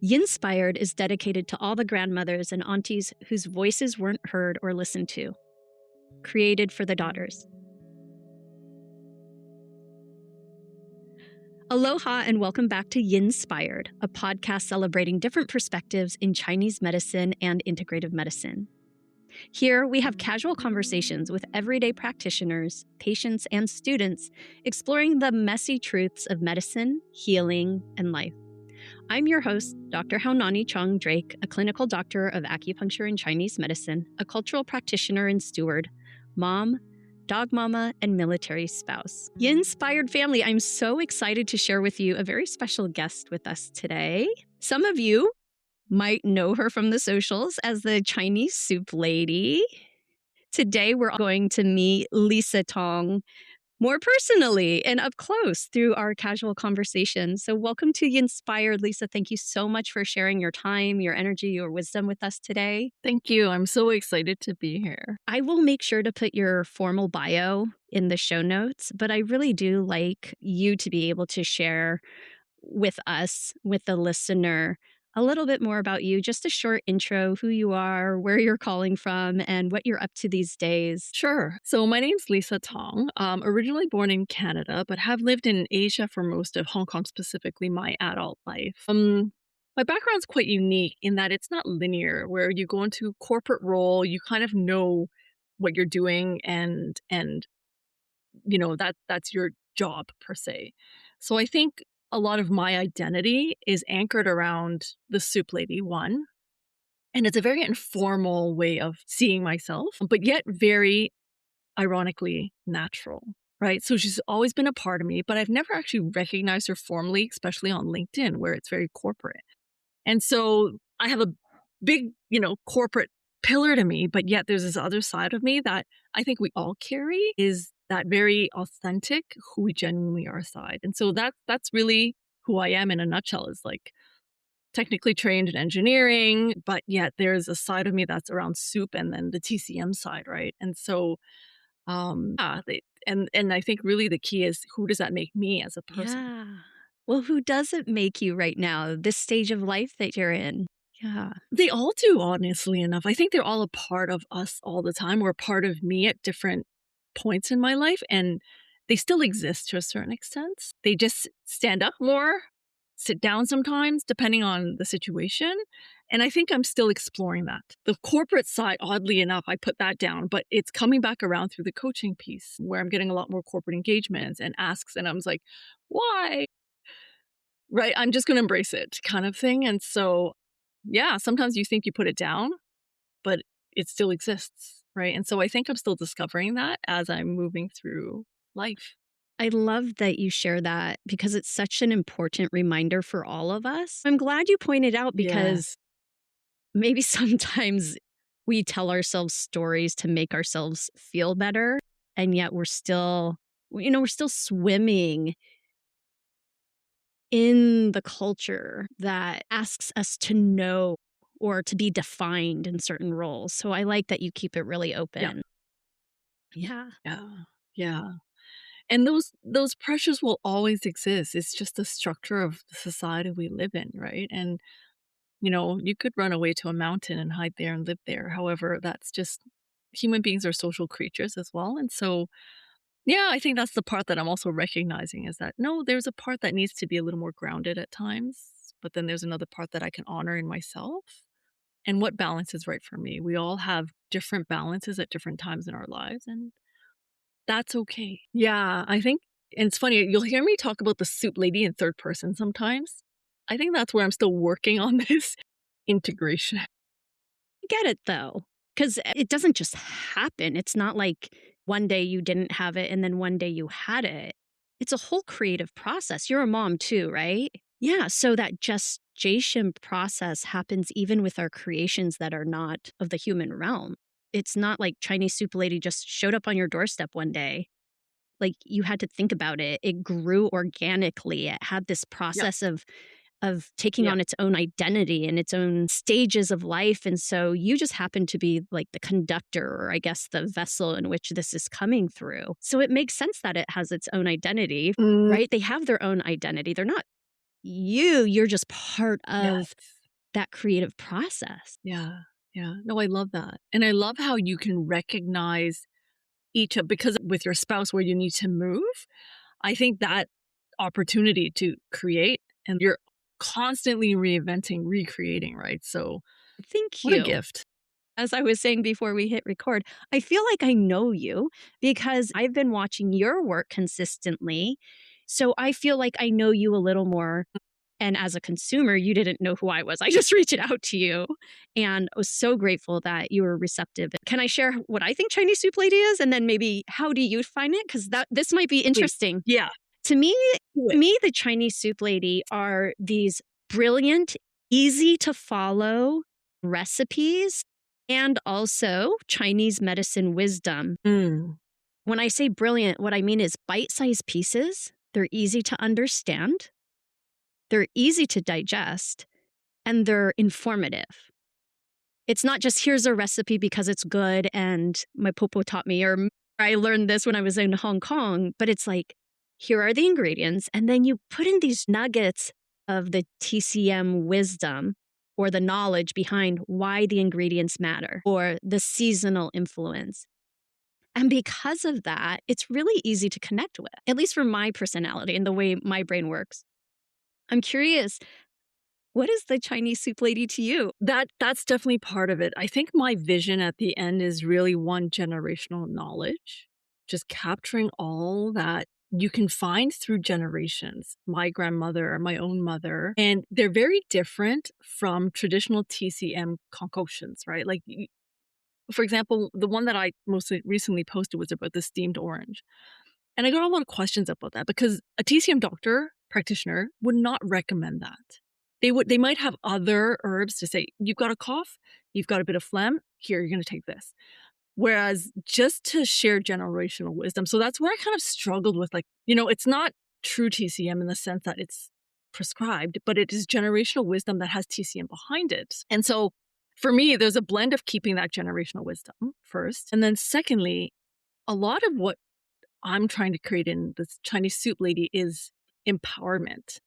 Yinspired is dedicated to all the grandmothers and aunties whose voices weren't heard or listened to. Created for the daughters. Aloha and welcome back to Yinspired, a podcast celebrating different perspectives in Chinese medicine and integrative medicine. Here, we have casual conversations with everyday practitioners, patients, and students exploring the messy truths of medicine, healing, and life. I'm your host, Dr. Haunani Chong-Drake, a clinical doctor of acupuncture and Chinese medicine, a cultural practitioner and steward, mom, dog mama, and military spouse. Yinspired family, I'm so excited to share with you a very special guest with us today. Some of you might know her from the socials as the Chinese soup lady. Today, we're going to meet Lisa Tong more personally and up close through our casual conversation. So welcome to Yinspired, Lisa. Thank you so much for sharing your time, your energy, your wisdom with us today. Thank you. I'm so excited to be here. I will make sure to put your formal bio in the show notes, but I really do like you to be able to share with us, with the listener, a little bit more about you, just a short intro, who you are, where you're calling from, and what you're up to these days. Sure. So my name's Lisa Tong, originally born in Canada, but have lived in Asia for most of Hong Kong, specifically my adult life. My background's quite unique in that it's not linear, where you go into a corporate role, you kind of know what you're doing and you know that's your job per se. So I think a lot of my identity is anchored around the soup lady one. And it's a very informal way of seeing myself, but yet very ironically natural, right? So she's always been a part of me, but I've never actually recognized her formally, especially on LinkedIn, where it's very corporate. And so I have a big, corporate pillar to me, but yet there's this other side of me that I think we all carry, is that very authentic, who we genuinely are side. And so that's really who I am in a nutshell, is like technically trained in engineering, but yet there's a side of me that's around soup and then the TCM side, right? And so, and I think really the key is, who does that make me as a person? Yeah. Well, who does it make you right now, this stage of life that you're in? Yeah. They all do, honestly enough. I think they're all a part of us all the time, or a part of me at different points in my life, and they still exist to a certain extent. They just stand up more, sit down sometimes, depending on the situation. And I think I'm still exploring that. The corporate side, oddly enough, I put that down, but it's coming back around through the coaching piece, where I'm getting a lot more corporate engagements and asks, and I was like, why? Right? I'm just going to embrace it, kind of thing. And so, yeah, sometimes you think you put it down, but it still exists, right? And so I think I'm still discovering that as I'm moving through life. I love that you share that, because it's such an important reminder for all of us. I'm glad you pointed out, because maybe sometimes we tell ourselves stories to make ourselves feel better, and yet we're still swimming in the culture that asks us to know or to be defined in certain roles. So I like that you keep it really open. Yeah. Yeah. And those pressures will always exist. It's just the structure of the society we live in, right? And you could run away to a mountain and hide there and live there. However, that's just, human beings are social creatures as well. And so, yeah, I think that's the part that I'm also recognizing, is that no, there's a part that needs to be a little more grounded at times, but then there's another part that I can honor in myself, and what balance is right for me. We all have different balances at different times in our lives, and that's okay. Yeah, I think, and it's funny, you'll hear me talk about the soup lady in third person sometimes. I think that's where I'm still working on this integration. I get it though, because it doesn't just happen. It's not like one day you didn't have it and then one day you had it. It's a whole creative process. You're a mom too, right? Yeah. So that gestation process happens even with our creations that are not of the human realm. It's not like Chinese soup lady just showed up on your doorstep one day. Like, you had to think about it. It grew organically. It had this process of of taking Yeah. on its own identity and its own stages of life. And so you just happen to be like the conductor, or I guess the vessel in which this is coming through. So it makes sense that it has its own identity, Mm, right? They have their own identity. They're not you, you're just part yes. of that creative process. Yeah. Yeah. No, I love that. And I love how you can recognize each of, because with your spouse where you need to move, I think that opportunity to create, and you're constantly reinventing, recreating, right? So Thank what a you. gift. As I was saying before we hit record, I feel like I know you because I've been watching your work consistently. So I feel like I know you a little more. And as a consumer, you didn't know who I was. I just reached out to you and I was so grateful that you were receptive. Can I share what I think Chinese soup lady is? And then maybe how do you find it? Because that this might be Please. interesting. Yeah. To me, Do to it. me, the Chinese soup lady are these brilliant, easy to follow recipes and also Chinese medicine wisdom. Mm. When I say brilliant, what I mean is bite sized pieces. They're easy to understand, they're easy to digest, and they're informative. It's not just here's a recipe because it's good and my popo taught me, or I learned this when I was in Hong Kong, but it's like, here are the ingredients. And then you put in these nuggets of the TCM wisdom or the knowledge behind why the ingredients matter or the seasonal influence. And because of that, it's really easy to connect with, at least for my personality and the way my brain works. I'm curious, what is the Chinese soup lady to you? That's definitely part of it. I think my vision at the end is really one generational knowledge, just capturing all that you can find through generations. My grandmother, my own mother, and they're very different from traditional TCM concoctions, right? Like, for example, the one that I most recently posted was about the steamed orange. And I got a lot of questions about that because a TCM doctor, practitioner, would not recommend that. They might have other herbs to say, you've got a cough, you've got a bit of phlegm, here, you're gonna take this. Whereas just to share generational wisdom. So that's where I kind of struggled with, like, it's not true TCM in the sense that it's prescribed, but it is generational wisdom that has TCM behind it. And so for me, there's a blend of keeping that generational wisdom first. And then secondly, a lot of what I'm trying to create in this Chinese soup lady is empowerment.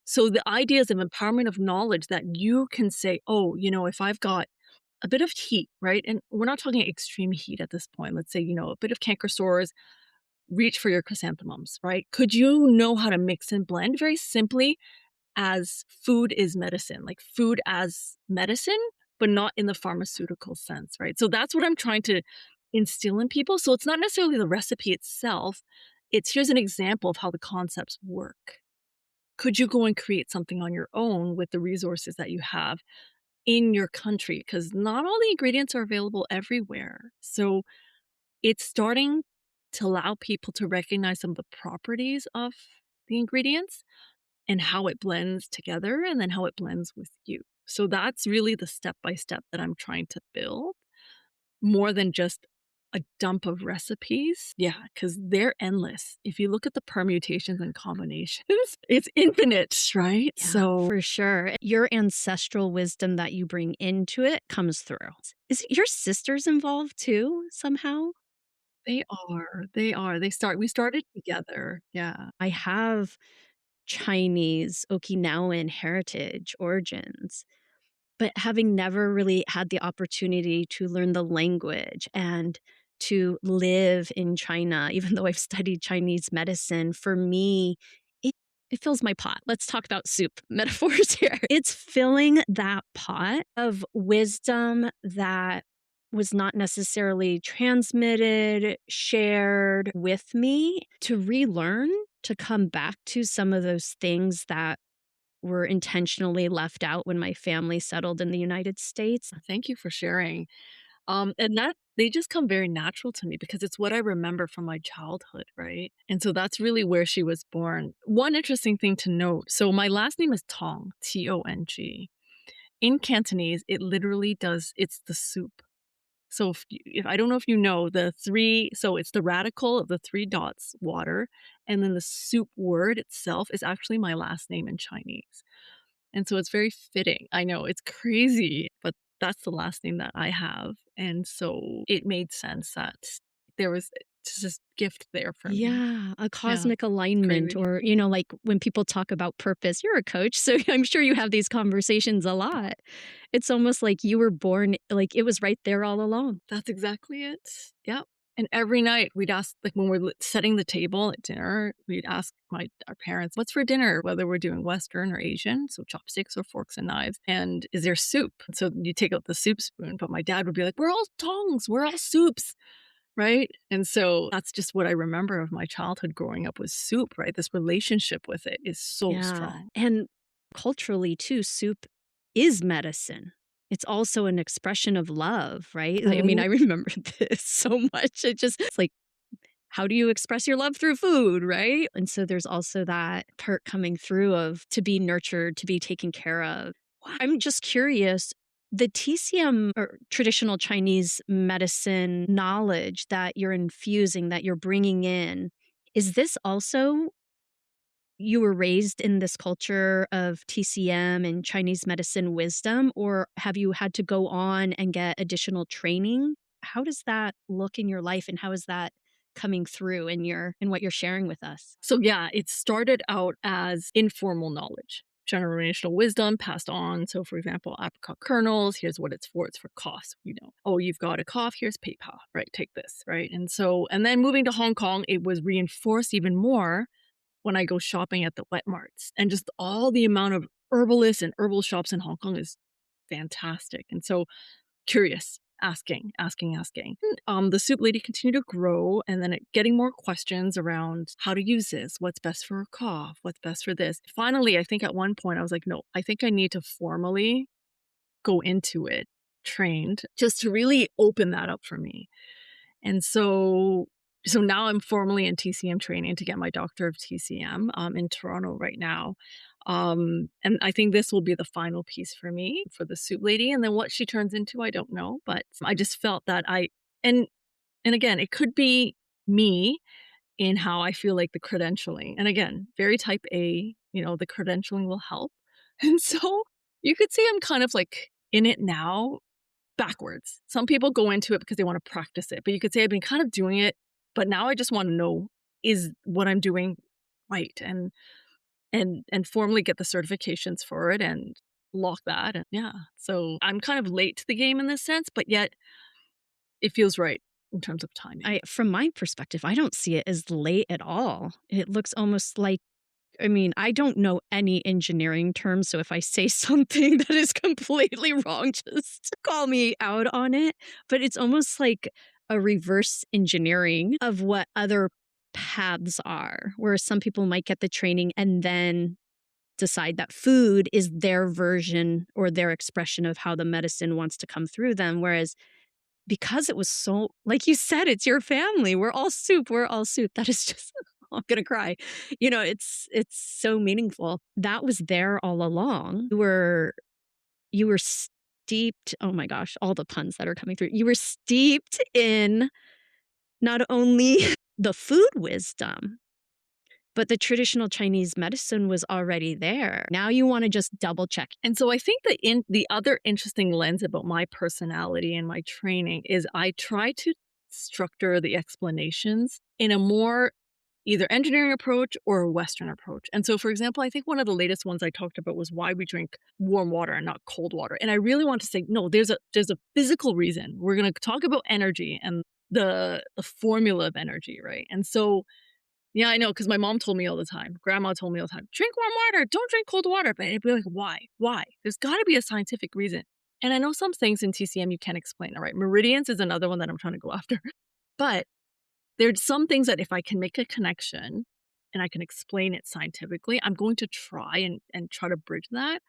So the ideas of empowerment of knowledge that you can say, oh, if I've got a bit of heat, right? And we're not talking extreme heat at this point. Let's say, a bit of canker sores, reach for your chrysanthemums, right? Could you know how to mix and blend very simply as food is medicine, like food as medicine, but not in the pharmaceutical sense, right? So that's what I'm trying to instill in people. So it's not necessarily the recipe itself. It's here's an example of how the concepts work. Could you go and create something on your own with the resources that you have in your country? Because not all the ingredients are available everywhere. So it's starting to allow people to recognize some of the properties of the ingredients and how it blends together and then how it blends with you. So that's really the step by step that I'm trying to build more than just a dump of recipes. Yeah, because they're endless. If you look at the permutations and combinations, it's infinite, right? Yeah, So for sure. Your ancestral wisdom that you bring into it comes through. Is your sisters involved too, somehow? we started together. Yeah. I have Chinese, Okinawan heritage origins, but having never really had the opportunity to learn the language and to live in China, even though I've studied Chinese medicine, for me, it, it fills my pot. Let's talk about soup metaphors here. It's filling that pot of wisdom that was not necessarily transmitted, shared with me to relearn, to come back to some of those things that were intentionally left out when my family settled in the United States. Thank you for sharing. And that they just come very natural to me because it's what I remember from my childhood, right? And so that's really where she was born. One interesting thing to note, so my last name is Tong, Tong. In Cantonese, it literally does, it's the soup. So if I don't know if you know the three, so it's the radical of the three dots, water, and then the soup word itself is actually my last name in Chinese. And so it's very fitting. I know it's crazy, but that's the last name that I have. And so it made sense that there was just this gift there for me. Yeah, a Yeah, cosmic it's alignment, crazy. or, like when people talk about purpose, you're a coach, so I'm sure you have these conversations a lot. It's almost like you were born, like it was right there all along. That's exactly it. Yep. And every night we'd ask, like when we're setting the table at dinner, we'd ask our parents, "What's for dinner?" Whether we're doing Western or Asian, so chopsticks or forks and knives. And is there soup? So you take out the soup spoon, but my dad would be like, "We're all tongs, we're all soups." Right? And so that's just what I remember of my childhood growing up with soup, right? This relationship with it is so Yeah. strong. And culturally, too, soup is medicine. It's also an expression of love, right? I mean, Mhm. I remember this so much. It's like, how do you express your love through food, right? And so there's also that part coming through of to be nurtured, to be taken care of. I'm just curious, the TCM or traditional Chinese medicine knowledge that you're infusing, that you're bringing in, is this also you were raised in this culture of TCM and Chinese medicine wisdom, or have you had to go on and get additional training? How does that look in your life, and how is that coming through in what you're sharing with us? So yeah, it started out as informal knowledge, generational wisdom passed on. So for example, apricot kernels, here's what it's for. It's for cough. Oh, you've got a cough, here's PayPal, right? Take this, right? And then moving to Hong Kong, it was reinforced even more when I go shopping at the wet marts. And just all the amount of herbalists and herbal shops in Hong Kong is fantastic. And so curious, asking. The soup lady continued to grow, and then getting more questions around how to use this, what's best for a cough, what's best for this. Finally, I think at one point I was like, no, I think I need to formally go into it, trained, just to really open that up for me. And so now I'm formally in TCM training to get my doctor of TCM in Toronto right now. And I think this will be the final piece for me for the soup lady. And then what she turns into, I don't know. But I just felt that and and again, it could be me in how I feel like the credentialing. And again, very type A, the credentialing will help. And so you could say I'm kind of like in it now backwards. Some people go into it because they want to practice it, but you could say I've been kind of doing it, but now I just want to know, is what I'm doing right, and formally get the certifications for it and lock that. And yeah, so I'm kind of late to the game in this sense, but yet it feels right in terms of timing. From my perspective, I don't see it as late at all. It looks almost like, I mean, I don't know any engineering terms, so if I say something that is completely wrong, just call me out on it. But it's almost like a reverse engineering of what other paths are, where some people might get the training and then decide that food is their version or their expression of how the medicine wants to come through them. Whereas because it was so, like you said, it's your family. We're all soup. We're all soup. That is just, I'm gonna cry. It's so meaningful. That was there all along. You were steeped. Oh my gosh, all the puns that are coming through. You were steeped in not only the food wisdom, but the traditional Chinese medicine was already there. Now you want to just double check. And so I think the other interesting lens about my personality and my training is I try to structure the explanations in a more either engineering approach or a Western approach. And so, for example, I think one of the latest ones I talked about was why we drink warm water and not cold water. And I really want to say, no, there's a physical reason. We're going to talk about energy and the formula of energy, right? And so yeah, I know, because my mom told me all the time, grandma told me all the time, "Drink warm water, don't drink cold water." But I'd be like, "Why? Why?" There's gotta be a scientific reason. And I know some things in TCM you can't explain, all right? Meridians is another one that I'm trying to go after. But there's some things that if I can make a connection and I can explain it scientifically, I'm going to try and try to bridge that.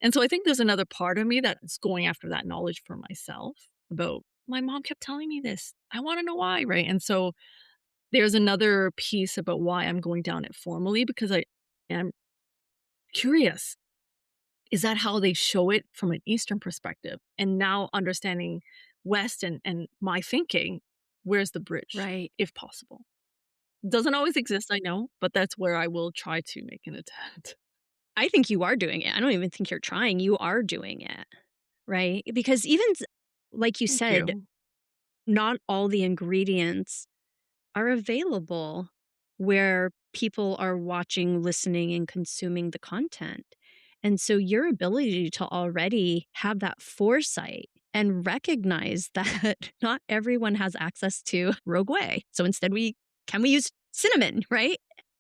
And so I think there's another part of me that's going after that knowledge for myself about, "My mom kept telling me this. I wanna know why," right? And so there's another piece about why I'm going down it formally because I am curious. Is that how they show it from an Eastern perspective? And now understanding West and my thinking, where's the bridge, Right. if possible? Doesn't always exist, I know, but that's where I will try to make an attempt. I think you are doing it. I don't even think you're trying. You are doing it, right? Because even like you Thank said, you. not all the ingredients are available where people are watching, listening, and consuming the content. And so your ability to already have that foresight and recognize that not everyone has access to Rogue Whey. So instead we use cinnamon, right?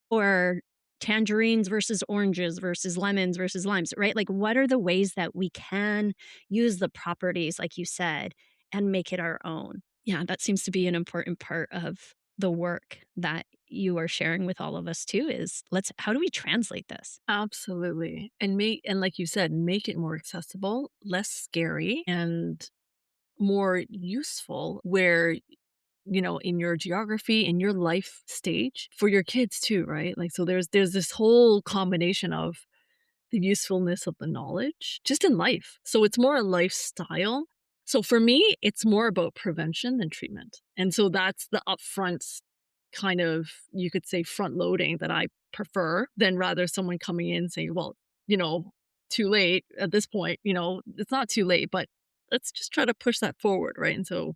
Or tangerines versus oranges versus lemons versus limes, right? Like what are the ways that we can use the properties like you said and make it our own? Yeah, that seems to be an important part of the work that you are sharing with all of us too is how do we translate this? Absolutely. And like you said, make it more accessible, less scary, and more useful where, in your geography, in your life stage for your kids too, right? Like so there's this whole combination of the usefulness of the knowledge just in life. So it's more a lifestyle. So for me, it's more about prevention than treatment. And so that's the upfront kind of, you could say, front loading that I prefer than rather someone coming in saying, well, you know, too late at this point, it's not too late, but let's just try to push that forward. Right. And so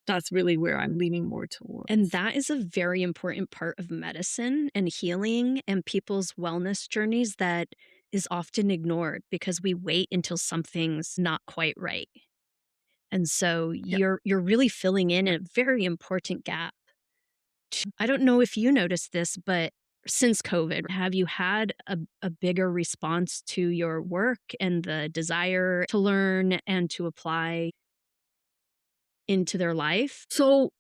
that's really where I'm leaning more And towards. that is a very important part of medicine and healing and people's wellness journeys that is often ignored because we wait until something's not quite right. And so Yeah. you're really filling in a very important gap. I don't know if you noticed this, but since COVID, have you had a bigger response to your work and the desire to learn and to apply into their life? So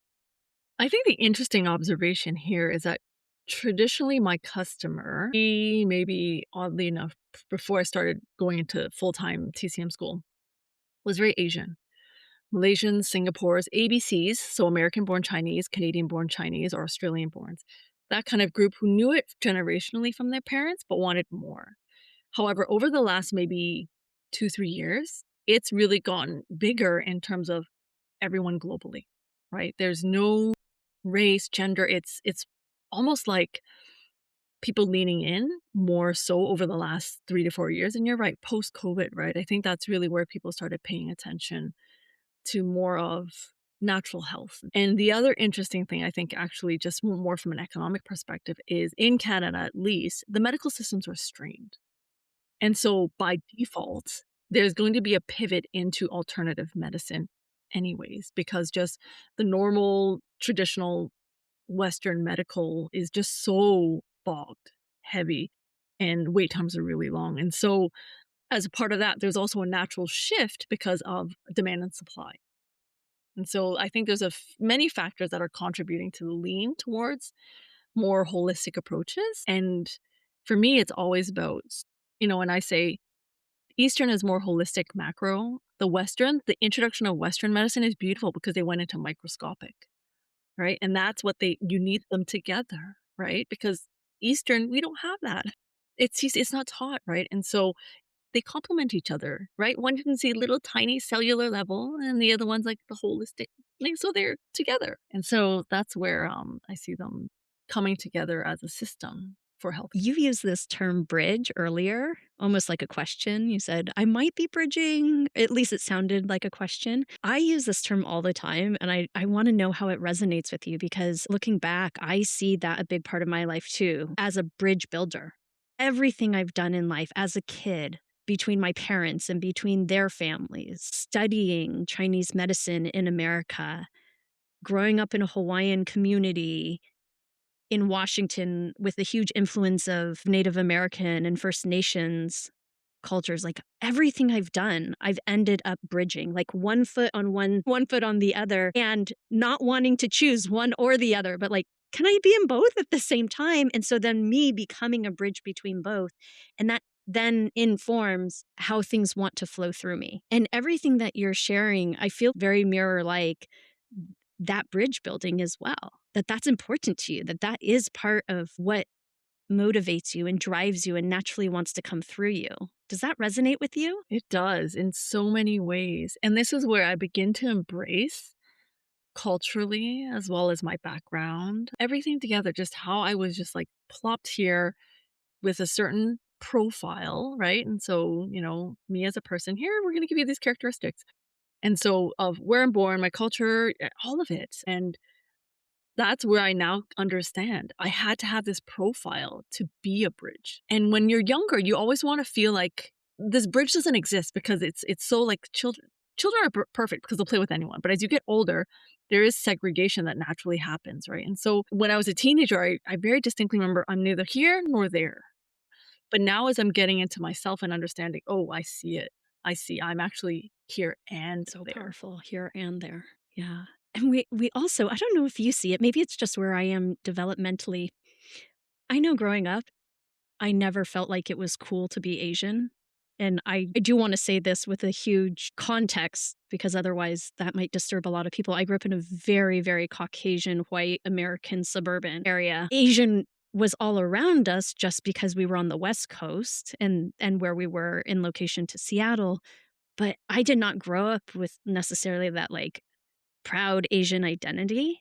I think the interesting observation here is that traditionally my customer, maybe oddly enough, before I started going into full-time TCM school, was very Asian. Malaysians, Singapores, ABCs, so American born Chinese, Canadian born Chinese, or Australian borns. That kind of group who knew it generationally from their parents but wanted more. However, over the last maybe 2, 3 years, it's really gotten bigger in terms of everyone globally, right? There's no race, gender. It's almost like people leaning in more so over the last 3 to 4 years. And you're right, post COVID, right? I think that's really where people started paying attention to more of natural health. And the other interesting thing, I think, actually, just more from an economic perspective, is in Canada, at least, the medical systems are strained. And so by default, there's going to be a pivot into alternative medicine, anyways, because just the normal, traditional Western medical is just so bogged, heavy, and wait times are really long. And so, as a part of that, there's also a natural shift because of demand and supply. And so, I think there's many factors that are contributing to the lean towards more holistic approaches. And for me, it's always about, when I say Eastern is more holistic macro, the introduction of Western medicine is beautiful because they went into microscopic. Right? And that's what you need them together, right? Because Eastern, we don't have that. It's not taught, right? And so they complement each other, right? One can see little tiny cellular level and the other one's like the holistic. Like, so they're together. And so that's where I see them coming together as a system for health. You used this term bridge earlier, almost like a question. You said, I might be bridging. At least it sounded like a question. I use this term all the time, and I want to know how it resonates with you because looking back, I see that a big part of my life too as a bridge builder. Everything I've done in life as a kid, between my parents and between their families, studying Chinese medicine in America, growing up in a Hawaiian community, in Washington with the huge influence of Native American and First Nations cultures, like everything I've done, I've ended up bridging, like one foot on one foot on the other, and not wanting to choose one or the other, but like, can I be in both at the same time? And so then me becoming a bridge between both. And that then informs how things want to flow through me. And everything that you're sharing, I feel very mirror like that bridge building as well, that's important to you, that is part of what motivates you and drives you and naturally wants to come through you. Does that resonate with you? It does in so many ways. And this is where I begin to embrace culturally as well as my background, everything together, just how I was just like plopped here with a certain profile, right? And so, me as a person here, we're going to give you these characteristics. And so, of where I'm born, my culture, all of it. And that's where I now understand. I had to have this profile to be a bridge. And when you're younger, you always want to feel like this bridge doesn't exist because it's so like children. Children are perfect because they'll play with anyone. But as you get older, there is segregation that naturally happens, right? And so when I was a teenager, I very distinctly remember I'm neither here nor there. But now as I'm getting into myself and understanding, oh, I see it. I see I'm actually here and So there. powerful here and there. Yeah. And we also, I don't know if you see it, maybe it's just where I am developmentally. I know growing up, I never felt like it was cool to be Asian. And I do want to say this with a huge context because otherwise that might disturb a lot of people. I grew up in a very, very Caucasian, white American suburban area. Asian was all around us just because we were on the West Coast and where we were in location to Seattle. But I did not grow up with necessarily that like proud Asian identity.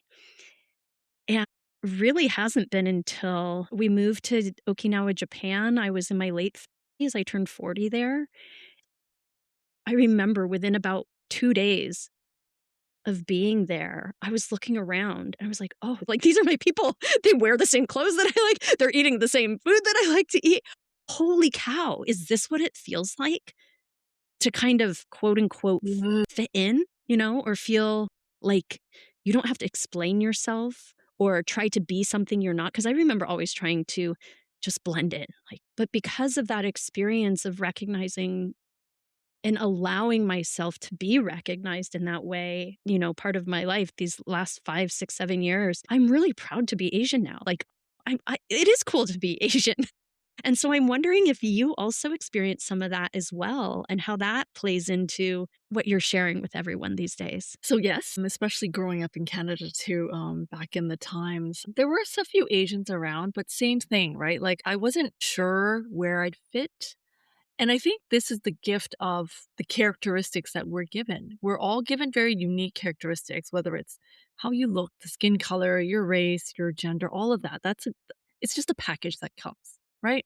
And really hasn't been until we moved to Okinawa, Japan. I was in my late 30s. I turned 40 there. I remember within about 2 days of being there, I was looking around and I was like, "Oh, like these are my people. They wear the same clothes that I like. They're eating the same food that I like to eat. Holy cow, is this what it feels like to kind of quote unquote Yeah. fit in, or feel like you don't have to explain yourself or try to be something you're not?" Because I remember always trying to just blend in. But because of that experience of recognizing and allowing myself to be recognized in that way, part of my life, these last 5, 6, 7 years, I'm really proud to be Asian now. Like, it is cool to be Asian. And so I'm wondering if you also experience some of that as well and how that plays into what you're sharing with everyone these days. So yes, especially growing up in Canada too, back in the times, there were a few Asians around, but same thing, right? Like I wasn't sure where I'd fit. And I think this is the gift of the characteristics that we're given. We're all given very unique characteristics, whether it's how you look, the skin color, your race, your gender, all of that. It's just a package that comes, right?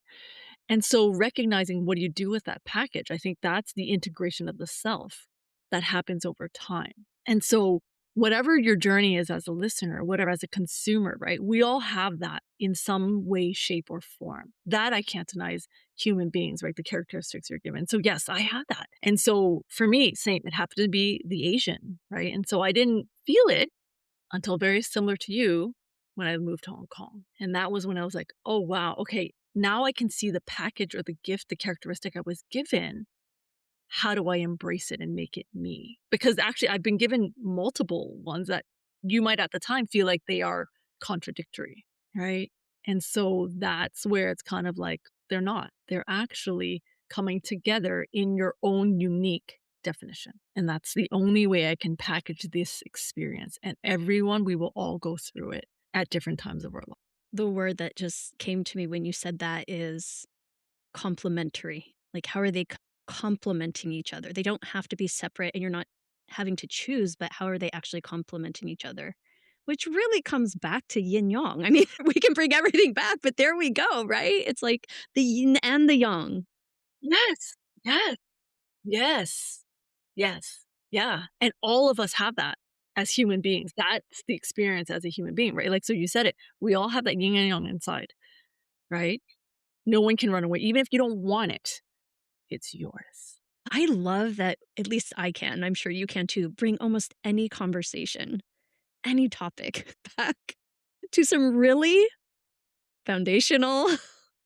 And so recognizing what do you do with that package, I think that's the integration of the self that happens over time. And so whatever your journey is as a listener, whatever as a consumer, right? We all have that in some way, shape, or form. That I can't deny is human beings, right? The characteristics you're given. So yes, I had that. And so for me, same, it happened to be the Asian, right? And so I didn't feel it until very similar to you when I moved to Hong Kong. And that was when I was like, oh, wow, okay, now I can see the package or the gift, the characteristic I was given. How do I embrace it and make it me? Because actually, I've been given multiple ones that you might at the time feel like they are contradictory, right? And so that's where it's kind of like they're not. They're actually coming together in your own unique definition. And that's the only way I can package this experience. And everyone, we will all go through it at different times of our life. The word that just came to me when you said that is complementary. Like, how are they complementing each other? They don't have to be separate and you're not having to choose, but how are they actually complementing each other? Which really comes back to yin yang. I mean, we can bring everything back, but there we go, right? It's like the yin and the yang. Yes. Yes. Yes. Yes. Yeah. And all of us have that as human beings. That's the experience as a human being, right? Like, so you said it. We all have that yin and yang inside, right? No one can run away. Even if you don't want it, it's yours. I love that, at least I can, I'm sure you can too, bring almost any conversation, any topic back to some really foundational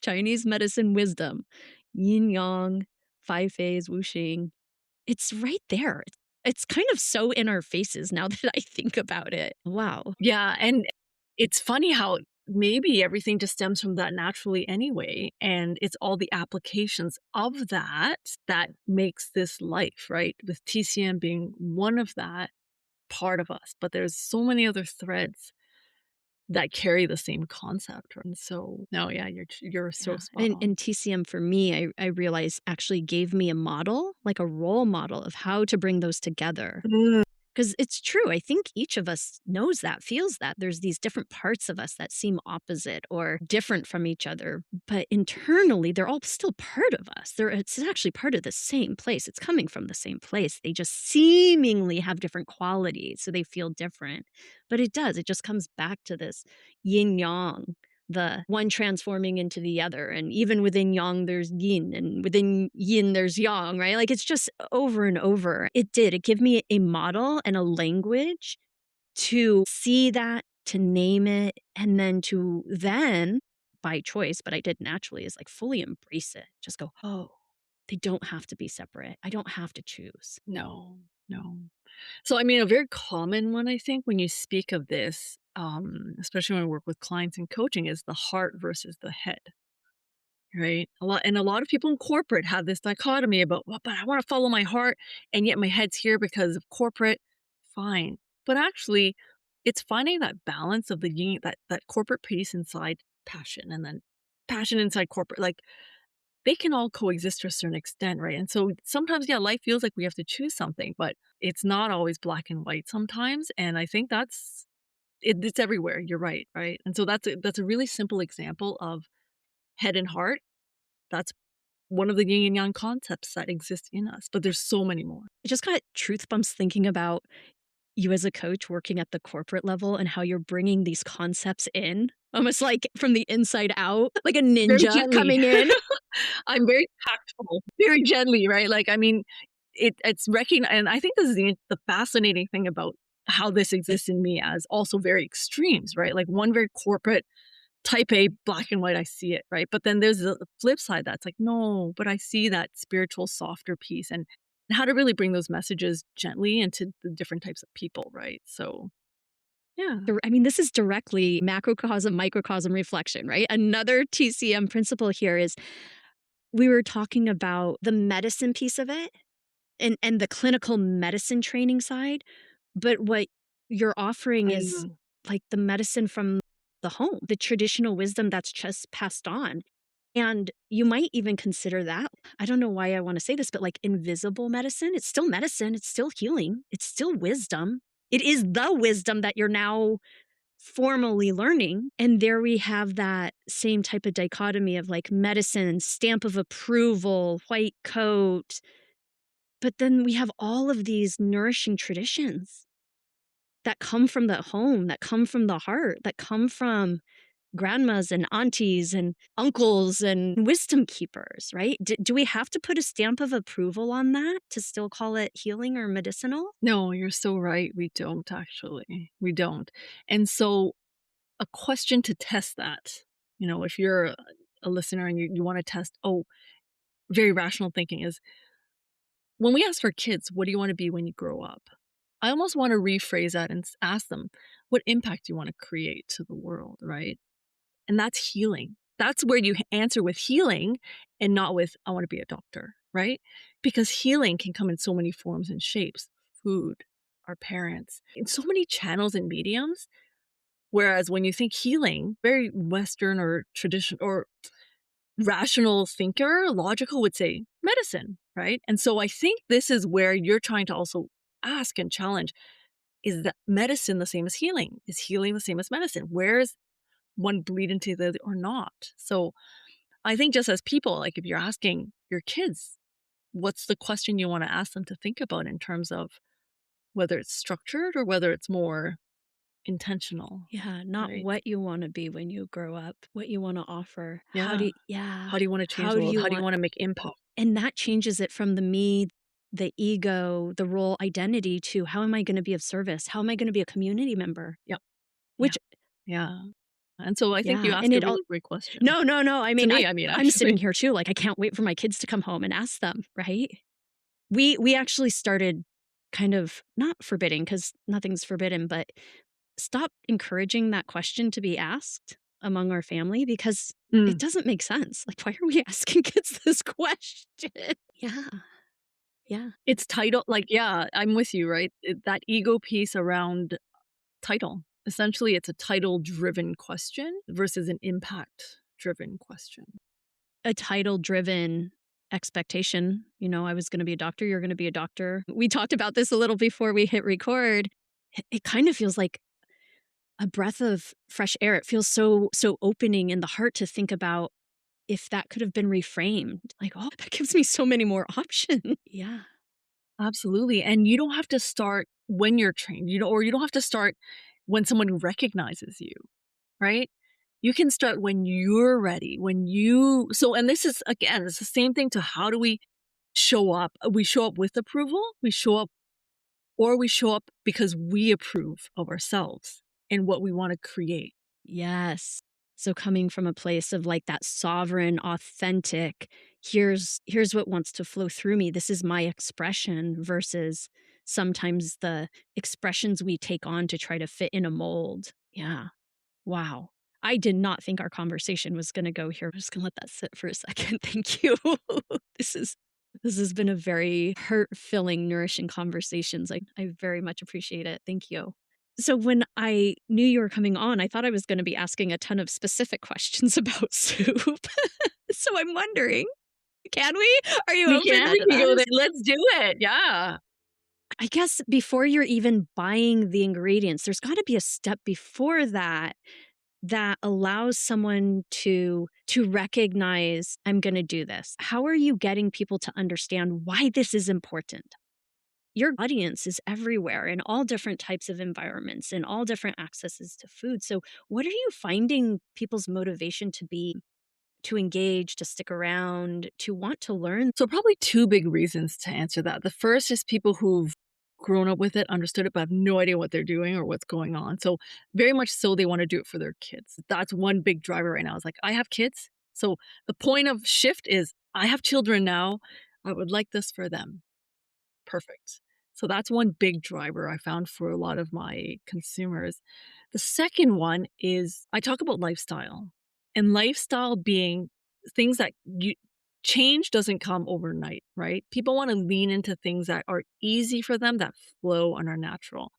Chinese medicine wisdom. Yin Yang, 5 phase, Wuxing. It's right there. It's kind of so in our faces now that I think about it. Wow. Yeah. And it's funny how maybe everything just stems from that naturally anyway. And it's all the applications of that that makes this life, right? With TCM being one of that part of us. But there's so many other threads that carry the same concept. And so, no, yeah, you're so Yeah. spot on. And TCM for me, I realized actually gave me a model, like a role model of how to bring those together. Because it's true. I think each of us knows that, feels that. There's these different parts of us that seem opposite or different from each other. But internally, they're all still part of us. It's actually part of the same place. It's coming from the same place. They just seemingly have different qualities, so they feel different. But it does. It just comes back to this yin-yang, the one transforming into the other. And even within yang, there's yin, and within yin, there's yang, right? Like, it's just over and over. It gave me a model and a language to see that, to name it, and then by choice, but I did naturally, is like fully embrace it. Just go, oh, they don't have to be separate. I don't have to choose. No, no. So, I mean, a very common one, I think, when you speak of this, especially when I work with clients in coaching, is the heart versus the head, right? A lot of people in corporate have this dichotomy about, well, but I want to follow my heart, and yet my head's here because of corporate. Fine, but actually, it's finding that balance of the yin, that corporate piece inside passion, and then passion inside corporate. Like, they can all coexist to a certain extent, right? And so sometimes, yeah, life feels like we have to choose something, but it's not always black and white sometimes. And I think it's everywhere. You're right, right? And so that's a really simple example of head and heart. That's one of the yin and yang concepts that exist in us, but there's so many more. I just got truth bumps thinking about you as a coach working at the corporate level and how you're bringing these concepts in, almost like from the inside out, like a Very ninja gently. coming in. I'm very tactful, very gently, right? Like, I mean, it's recognized, and I think this is the fascinating thing about how this exists in me as also very extremes, right? Like, one very corporate, type A, black and white, I see it, right? But then there's the flip side that's like, no, but I see that spiritual, softer piece, and how to really bring those messages gently into the different types of people, right? So, yeah. I mean, this is directly macrocosm, microcosm reflection, right? Another TCM principle here is we were talking about the medicine piece of it and the clinical medicine training side. But what you're offering I is know. like the medicine from the home, the traditional wisdom that's just passed on. And you might even consider that, I don't know why I want to say this, but like invisible medicine, it's still medicine, it's still healing, it's still wisdom. It is the wisdom that you're now formally learning. And there we have that same type of dichotomy of like medicine, stamp of approval, white coat. But then we have all of these nourishing traditions that come from the home, that come from the heart, that come from grandmas and aunties and uncles and wisdom keepers, right? Do we have to put a stamp of approval on that to still call it healing or medicinal? No, you're so right. We don't actually. We don't. And so, a question to test that, if you're a listener and you want to test, very rational thinking is, when we ask for kids, what do you want to be when you grow up? I almost want to rephrase that and ask them, what impact do you want to create to the world, right? And that's healing. That's where you answer with healing and not with, I want to be a doctor, right? Because healing can come in so many forms and shapes: food, our parents, in so many channels and mediums. Whereas when you think healing, very Western or traditional or rational thinker, logical would say medicine, right? And so I think this is where you're trying to also ask and challenge, is that medicine the same as healing? Is healing the same as medicine? Where is one bleed into the other or not? So I think just as people, like if you're asking your kids, what's the question you want to ask them to think about in terms of whether it's structured or whether it's more intentional, Yeah, not right? what you want to be when you grow up, what you want to offer. Yeah. Yeah, How do you want to change how the do world? you How do you want, want to make impact? and that changes it from the me, the ego, the role identity to how am I going to be of service? How am I going to be a community member? Yep. Yeah. Which, Yeah. And so I think you yeah, and asked a it all, really great question. no, no, no. I To mean, me, I mean, I'm sitting actually. here too. Like, I can't wait for my kids to come home and ask them, right? We actually started kind of not forbidding, because nothing's forbidden, but stop encouraging that question to be asked among our family because it Mm. doesn't make sense. Like, why are we asking kids this question? Yeah. Yeah. It's title, like, yeah, I'm with you, right? That ego piece around title. Essentially, it's a title-driven question versus an impact-driven question. A title driven expectation. You know, I was going to be a doctor, you're going to be a doctor. We talked about this a little before we hit record. It kind of feels like a breath of fresh air. It feels so opening in the heart to think about if that could have been reframed. Like, oh, that gives me so many more options. Yeah. Absolutely. And you don't have to start when you're trained, or you don't have to start when someone recognizes you, right? You can start when you're ready, and this is, again, it's the same thing to how do we show up? We show up with approval, we show up because we approve of ourselves and what we want to create. Yes. So coming from a place of like that sovereign, authentic, here's what wants to flow through me. This is my expression versus sometimes the expressions we take on to try to fit in a mold. Yeah. Wow. I did not think our conversation was going to go here. I'm just going to let that sit for a second. Thank you. this is this has been a very heart-filling, nourishing conversations. I very much appreciate it. Thank you. So when I knew you were coming on, I thought I was going to be asking a ton of specific questions about soup. So I'm wondering, can we? Are you We open can, to we can that? go there. Let's do it. Yeah. I guess before you're even buying the ingredients, there's got to be a step before that that allows someone to recognize, I'm going to do this. How are you getting people to understand why this is important? Your audience is everywhere in all different types of environments and all different accesses to food. So what are you finding people's motivation to be, to engage, to stick around, to want to learn? So probably two big reasons to answer that. The first is people who've grown up with it, understood it, but have no idea what they're doing or what's going on. So very much so they want to do it for their kids. That's one big driver right now. Is like, I have kids. So the point of shift is I have children now. I would like this for them. Perfect. So that's one big driver I found for a lot of my consumers. The second one is I talk about lifestyle, and lifestyle being things that change doesn't come overnight, right? People want to lean into things that are easy for them, that flow and are natural.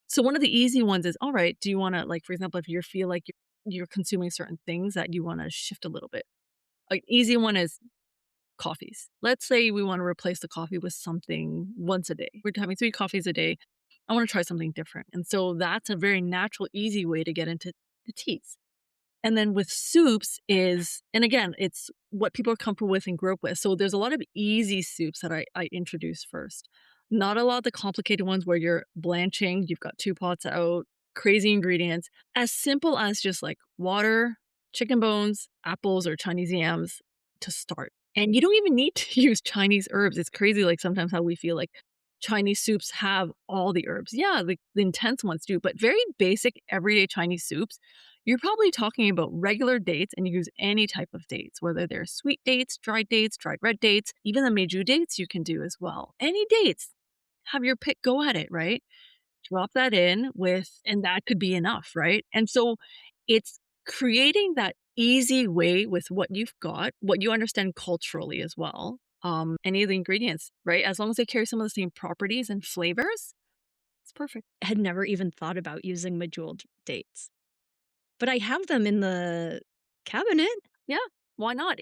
So one of the easy ones is, all right, do you want to, like, for example, if you feel like you're consuming certain things that you want to shift a little bit. An easy one is coffees. Let's say we want to replace the coffee with something once a day. We're having 3 coffees a day. I want to try something different. And so that's a very natural, easy way to get into the teas. And then with soups is, and again, it's what people are comfortable with and grew up with. So there's a lot of easy soups that I introduce first. Not a lot of the complicated ones where you're blanching, you've got 2 pots out, crazy ingredients. As simple as just like water, chicken bones, apples, or Chinese yams to start. And you don't even need to use Chinese herbs. It's crazy, like sometimes how we feel like Chinese soups have all the herbs. Yeah, like the intense ones do, but very basic everyday Chinese soups. You're probably talking about regular dates, and you use any type of dates, whether they're sweet dates, dried red dates, even the meiju dates you can do as well. Any dates, have your pick, go at it, right? Drop that in with, and that could be enough, right? And so it's creating that easy way with what you've got, what you understand culturally as well. Any of the ingredients, right? As long as they carry some of the same properties and flavors, it's perfect. I had never even thought about using medjool dates, but I have them in the cabinet. Yeah, why not?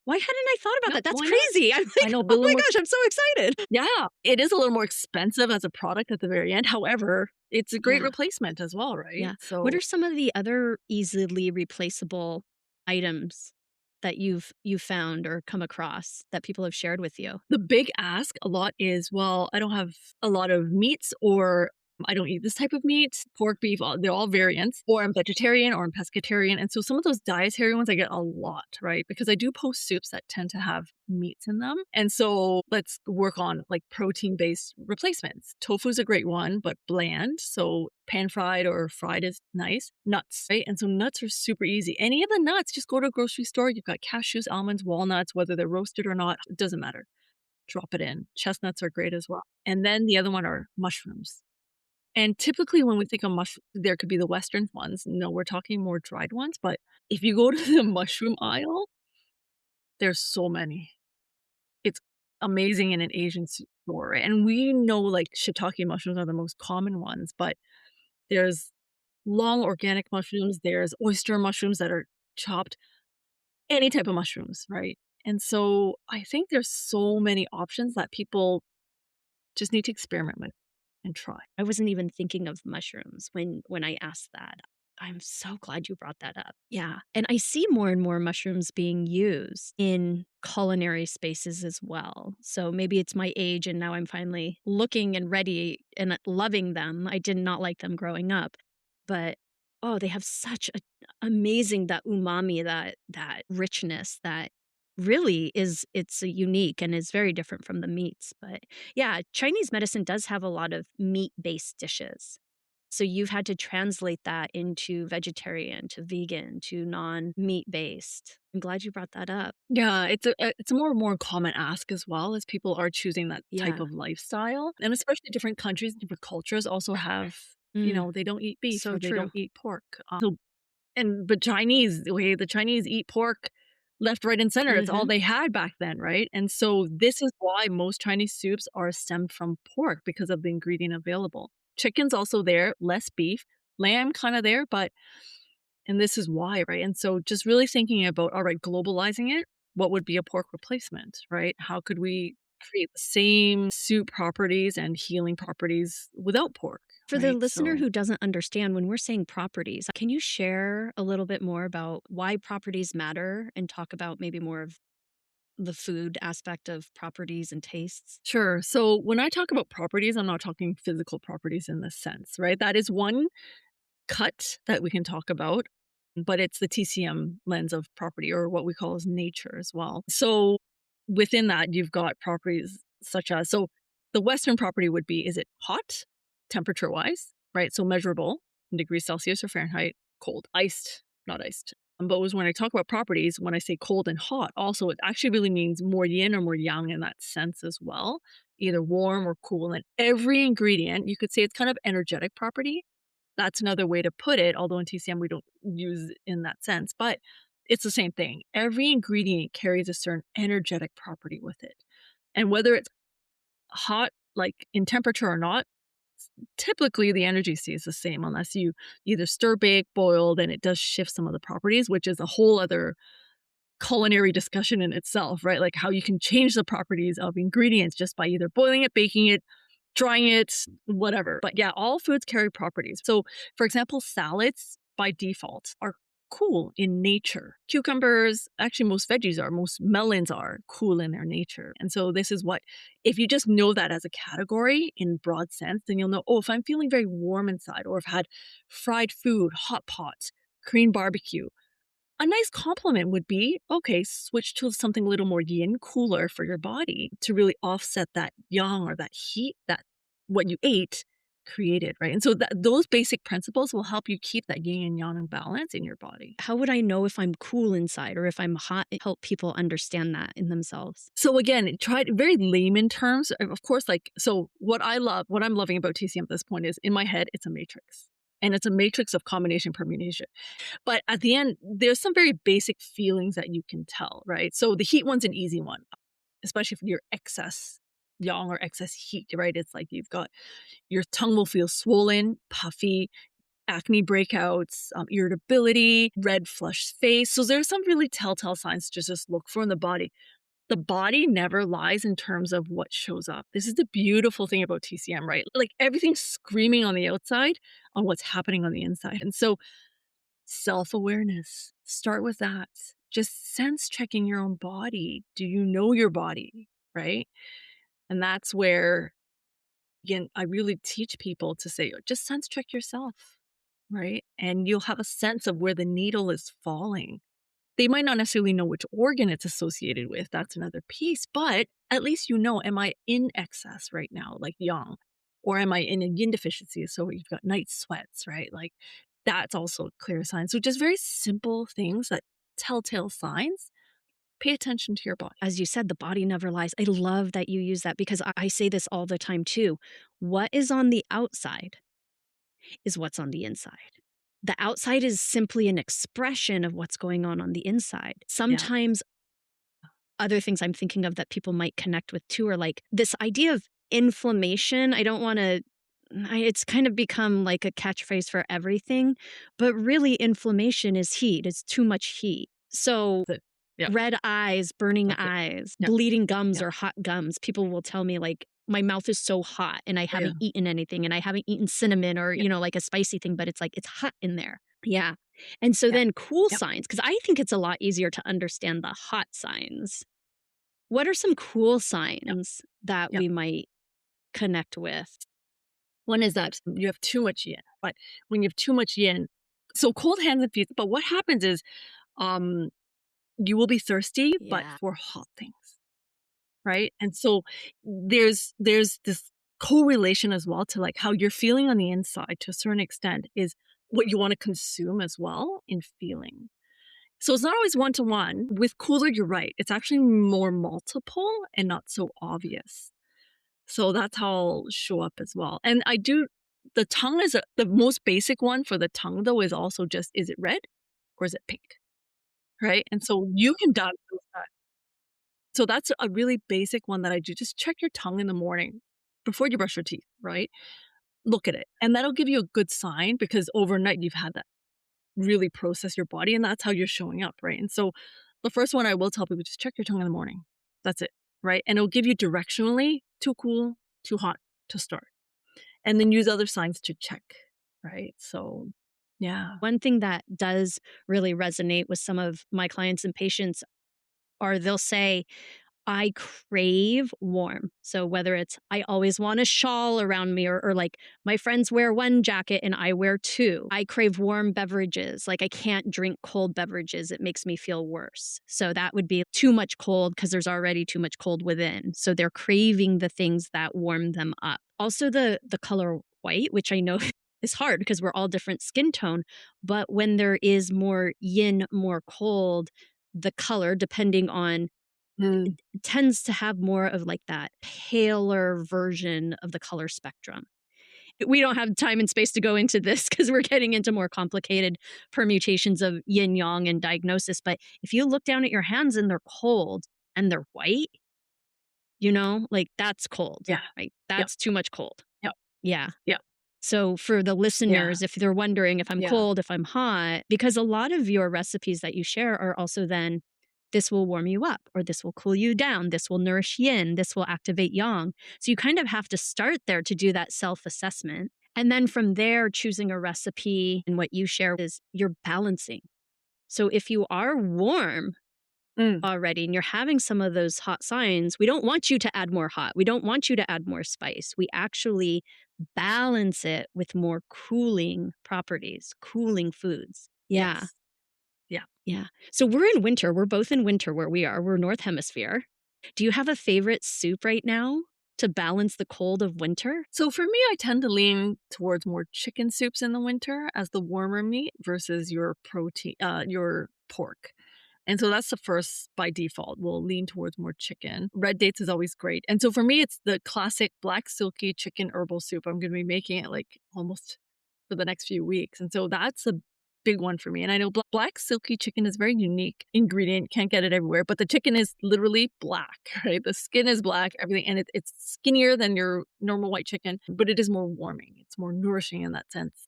Why hadn't I thought about Yeah, that? That's why not? crazy. I'm I like, know, oh my gosh, I'm so excited. yeah, it is a little more expensive as a product at the very end. However, it's a great Yeah. replacement as well, right? Yeah. So What are some of the other easily replaceable items that you've found or come across that people have shared with you? the big ask a lot is, well, I don't have a lot of meats, or I don't eat this type of meat, pork, beef, they're all variants, or I'm vegetarian or I'm pescatarian. And so some of those dietary ones I get a lot, right? Because I do post soups that tend to have meats in them. And so let's work on like protein based replacements. Tofu is a great one, but bland. So pan fried or fried is nice. Nuts, right? And so nuts are super easy. Any of the nuts, just go to a grocery store. You've got cashews, almonds, walnuts, whether they're roasted or not, it doesn't matter. Drop it in. Chestnuts are great as well. And then the other one are mushrooms. And typically when we think of there could be the Western ones. No, we're talking more dried ones. But if you go to the mushroom aisle, there's so many. It's amazing in an Asian store, right? And we know like shiitake mushrooms are the most common ones, but there's long organic mushrooms, there's oyster mushrooms that are chopped, any type of mushrooms, right? And so I think there's so many options that people just need to experiment with and try. I wasn't even thinking of mushrooms when I asked that. I'm so glad you brought that up. Yeah. And I see more and more mushrooms being used in culinary spaces as well. So maybe it's my age and now I'm finally looking and ready and loving them. I did not like them growing up. But oh, they have such a amazing that umami, that richness that really is it's a unique and is very different from the meats. But yeah, Chinese medicine does have a lot of meat-based dishes. So you've had to translate that into vegetarian, to vegan, to non-meat based. I'm glad you brought that up. Yeah, it's a more common ask as well as people are choosing that type Yeah. of lifestyle, and especially different countries, different cultures also have, Mm, they don't eat beef so or they don't true. eat pork. But Chinese, the way the Chinese eat pork left, right, and center, it's all Mhm. they had back then, right? And so this is why most Chinese soups are stemmed from pork because of the ingredient available. Chicken's also there, less beef, lamb kind of there, but and this is why, right? And so just really thinking about, all right, globalizing it, what would be a pork replacement, right? How could we create the same soup properties and healing properties without pork, For the right? listener So who doesn't understand, when we're saying properties, can you share a little bit more about why properties matter and talk about maybe more of the food aspect of properties and tastes? sure. So when I talk about properties, I'm not talking physical properties in this sense, right? That is one cut that we can talk about, but it's the TCM lens of property or what we call as nature as well. So within that, you've got properties such as the Western property would be, is it hot temperature wise, right? So measurable in degrees Celsius or Fahrenheit, cold, iced, not iced. But when I talk about properties, when I say cold and hot, also it actually really means more yin or more yang in that sense as well, either warm or cool. And every ingredient, you could say it's kind of energetic property. That's another way to put it, although in TCM we don't use it in that sense, but it's the same thing. Every ingredient carries a certain energetic property with it. And whether it's hot, like in temperature or not, typically the energy stays the same unless you either stir, bake, boil, then it does shift some of the properties, which is a whole other culinary discussion in itself, right? Like how you can change the properties of ingredients just by either boiling it, baking it, drying it, whatever. But yeah, all foods carry properties. So, for example, salads by default are cool in nature. Cucumbers, actually, most veggies are, most melons are cool in their nature. And so, this is what, if you just know that as a category in broad sense, then you'll know, oh, if I'm feeling very warm inside, or I've had fried food, hot pot, Korean barbecue, a nice compliment would be, okay, switch to something a little more yin, cooler for your body to really offset that yang or that heat that what you ate created, right? And so those basic principles will help you keep that yin and yang in balance in your body. How would I know if I'm cool inside or if I'm hot? Help people understand that in themselves. So again, try very layman terms. Of course, so what I'm loving about TCM at this point is in my head, it's a matrix. And it's a matrix of combination permutation. But at the end, there's some very basic feelings that you can tell, right? So the heat one's an easy one, especially if you're excess yang or excess heat, right? It's like you've got your tongue will feel swollen, puffy, acne breakouts, irritability, red flushed face. So there's some really telltale signs to just look for in the body. The body never lies in terms of what shows up. This is the beautiful thing about TCM, right? Like everything's screaming on the outside on what's happening on the inside. And so self awareness, start with that. Just sense checking your own body. Do you know your body? Right. And that's where, again, I really teach people to say, just sense check yourself. Right. And you'll have a sense of where the needle is falling. They might not necessarily know which organ it's associated with. That's another piece. But at least you know, am I in excess right now, like yang? Or am I in a yin deficiency? So you've got night sweats, right? Like that's also a clear sign. So just very simple things that telltale signs. Pay attention to your body. As you said, the body never lies. I love that you use that because I say this all the time too. What is on the outside is what's on the inside. The outside is simply an expression of what's going on the inside. Yeah. Sometimes other things I'm thinking of that people might connect with too are like this idea of inflammation. I don't want to, it's kind of become like a catchphrase for everything, but really inflammation is heat. It's too much heat. So red eyes, burning That's it. eyes, Yep. bleeding gums Yep. or hot gums. People will tell me like my mouth is so hot and I Yeah. haven't eaten anything and I haven't eaten cinnamon or, Yep. like a spicy thing, but it's like it's hot in there. Yeah. And so Yep. then cool Yep. signs, because I think it's a lot easier to understand the hot signs. What are some cool Yep. signs that Yep. we might connect with? One is that you have too much yin, but when you have too much yin, so cold hands and feet, but what happens is, um, you will be thirsty, but Yeah. for hot things, right? And so there's this correlation as well to like how you're feeling on the inside to a certain extent is what you want to consume as well in feeling. So it's not always one to one. With cooler, you're right. It's actually more multiple and not so obvious. So that's how I'll show up as well. And I do, the tongue is the most basic one for the tongue, though, is also just, is it red or is it pink? Right. And so you can diagnose that. So that's a really basic one that I do. Just check your tongue in the morning before you brush your teeth, right? Look at it. And that'll give you a good sign because overnight you've had that really process your body and that's how you're showing up. Right. And so the first one I will tell people, just check your tongue in the morning. That's it. Right. And it'll give you directionally too cool, too hot to start. And then use other signs to check, right? So, yeah. One thing that does really resonate with some of my clients and patients are they'll say, I crave warm. So whether it's I always want a shawl around me or like my friends wear one jacket and I wear two. I crave warm beverages. Like I can't drink cold beverages. It makes me feel worse. So that would be too much cold because there's already too much cold within. So they're craving the things that warm them up. Also the color white, which I know is hard because we're all different skin tone, but when there is more yin, more cold, the color depending on Mm. tends to have more of like that paler version of the color spectrum. We don't have time and space to go into this because we're getting into more complicated permutations of yin yang and diagnosis. But if you look down at your hands and they're cold and they're white, like that's cold, Yeah. right? Yep. That's too much cold. Yep. Yeah. Yep. So for the Yeah. listeners, if they're wondering if I'm Yeah. cold, if I'm hot, because a lot of your recipes that you share are also then this will warm you up or this will cool you down, this will nourish yin, this will activate yang. So you kind of have to start there to do that self-assessment. And then from there, choosing a recipe and what you share is you're balancing. So if you are warm Mm. already and you're having some of those hot signs, we don't want you to add more hot. We don't want you to add more spice. We actually balance it with more cooling properties, cooling foods. Yeah. Yes. Yeah. Yeah. So we're in winter. We're both in winter where we are. We're North Hemisphere. Do you have a favorite soup right now to balance the cold of winter? So for me, I tend to lean towards more chicken soups in the winter as the warmer meat versus your protein, your pork. And so that's the first by default. We'll lean towards more chicken. Red dates is always great. And so for me, it's the classic black silky chicken herbal soup. I'm going to be making it like almost for the next few weeks. And so that's a big one for me. And I know black silky chicken is a very unique ingredient. Can't get it everywhere, but the chicken is literally black, right? The skin is black, everything. And it's skinnier than your normal white chicken, but it is more warming. It's more nourishing in that sense.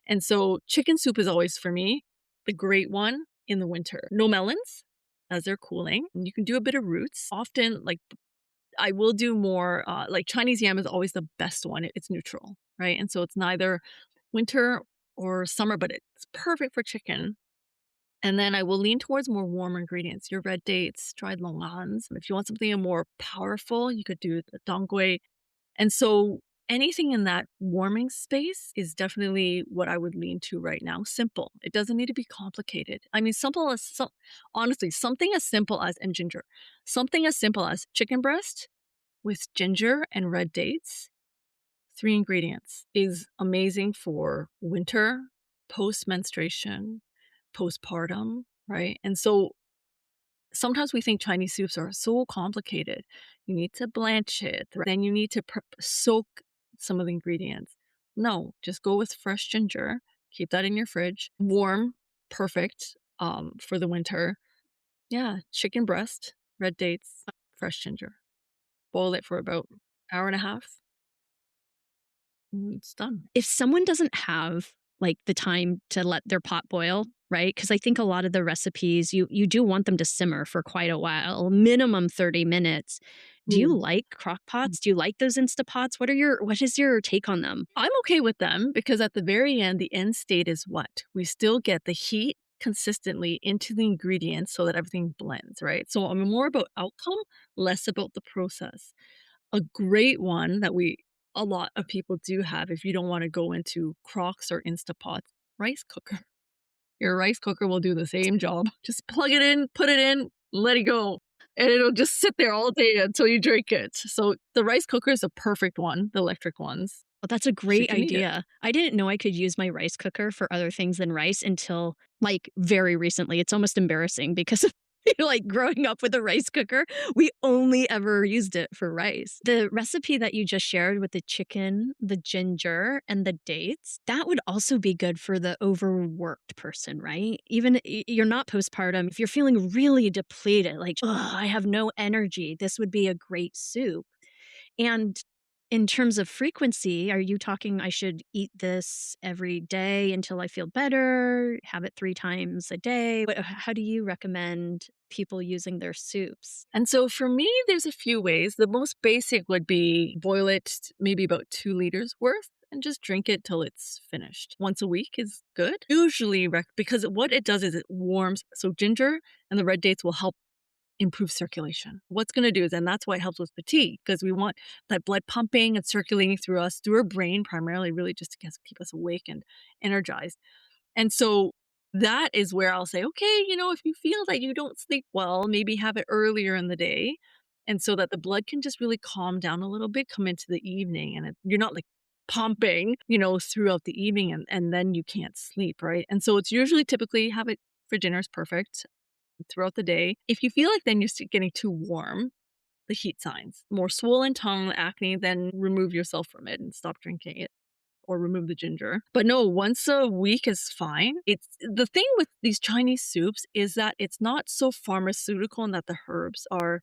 And so chicken soup is always for me the great one in the winter. No melons as they're cooling. And you can do a bit of roots. Often, like I will do more, like Chinese yam is always the best one. It's neutral, right? And so it's neither winter or summer, but it's perfect for chicken. And then I will lean towards more warm ingredients, your red dates, dried longhans. If you want something more powerful, you could do the dongui. And so anything in that warming space is definitely what I would lean to right now. Simple. It doesn't need to be complicated. I mean, honestly, something as simple as, and ginger, something as simple as chicken breast with ginger and red dates, 3 ingredients, is amazing for winter, post menstruation, postpartum, right? And so sometimes we think Chinese soups are so complicated. You need to blanch it, then you need to soak some of the ingredients. No, just go with fresh ginger. Keep that in your fridge. Warm, perfect for the winter. Yeah, chicken breast, red dates, fresh ginger. Boil it for about hour and a half. It's done. If someone doesn't have like the time to let their pot boil, right? Because I think a lot of the recipes, you do want them to simmer for quite a while, minimum 30 minutes. Do you Ooh. like crock pots? Do you like those Instapots? What is your take on them? I'm okay with them because at the very end, the end state is what? We still get the heat consistently into the ingredients so that everything blends, right? So I'm more about outcome, less about the process. A great one that a lot of people do have if you don't want to go into crocks or Instapots, rice cooker. Your rice cooker will do the same job. Just plug it in, put it in, let it go. And it'll just sit there all day until you drink it. So the rice cooker is a perfect one, the electric ones. Well, that's a 'Cause you great can eat it. idea. I didn't know I could use my rice cooker for other things than rice until like very recently. It's almost embarrassing because like growing up with a rice cooker, we only ever used it for rice. The recipe that you just shared with the chicken, the ginger, and the dates, that would also be good for the overworked person, right? Even you're not postpartum, if you're feeling really depleted, like, "Ugh, I have no energy, this would be a great soup." And in terms of frequency, are you talking I should eat this every day until I feel better, have it 3 times a day? How do you recommend people using their soups? And so for me, there's a few ways. The most basic would be boil it maybe about 2 liters worth and just drink it till it's finished. Once a week is good. Usually, because what it does is it warms. So ginger and the red dates will help improve circulation. What's going to do is, and that's why it helps with fatigue, because we want that blood pumping and circulating through us, through our brain, primarily, really just to keep us awake and energized. And so that is where I'll say, okay, if you feel that you don't sleep well, maybe have it earlier in the day. And so that the blood can just really calm down a little bit, come into the evening, and you're not like pumping, throughout the evening and then you can't sleep, right? And so it's usually typically have it for dinner is perfect throughout the day. If you feel like then you're getting too warm, the heat signs, more swollen tongue, acne, then remove yourself from it and stop drinking it or remove the ginger. But no, once a week is fine. It's the thing with these Chinese soups is that it's not so pharmaceutical and that the herbs are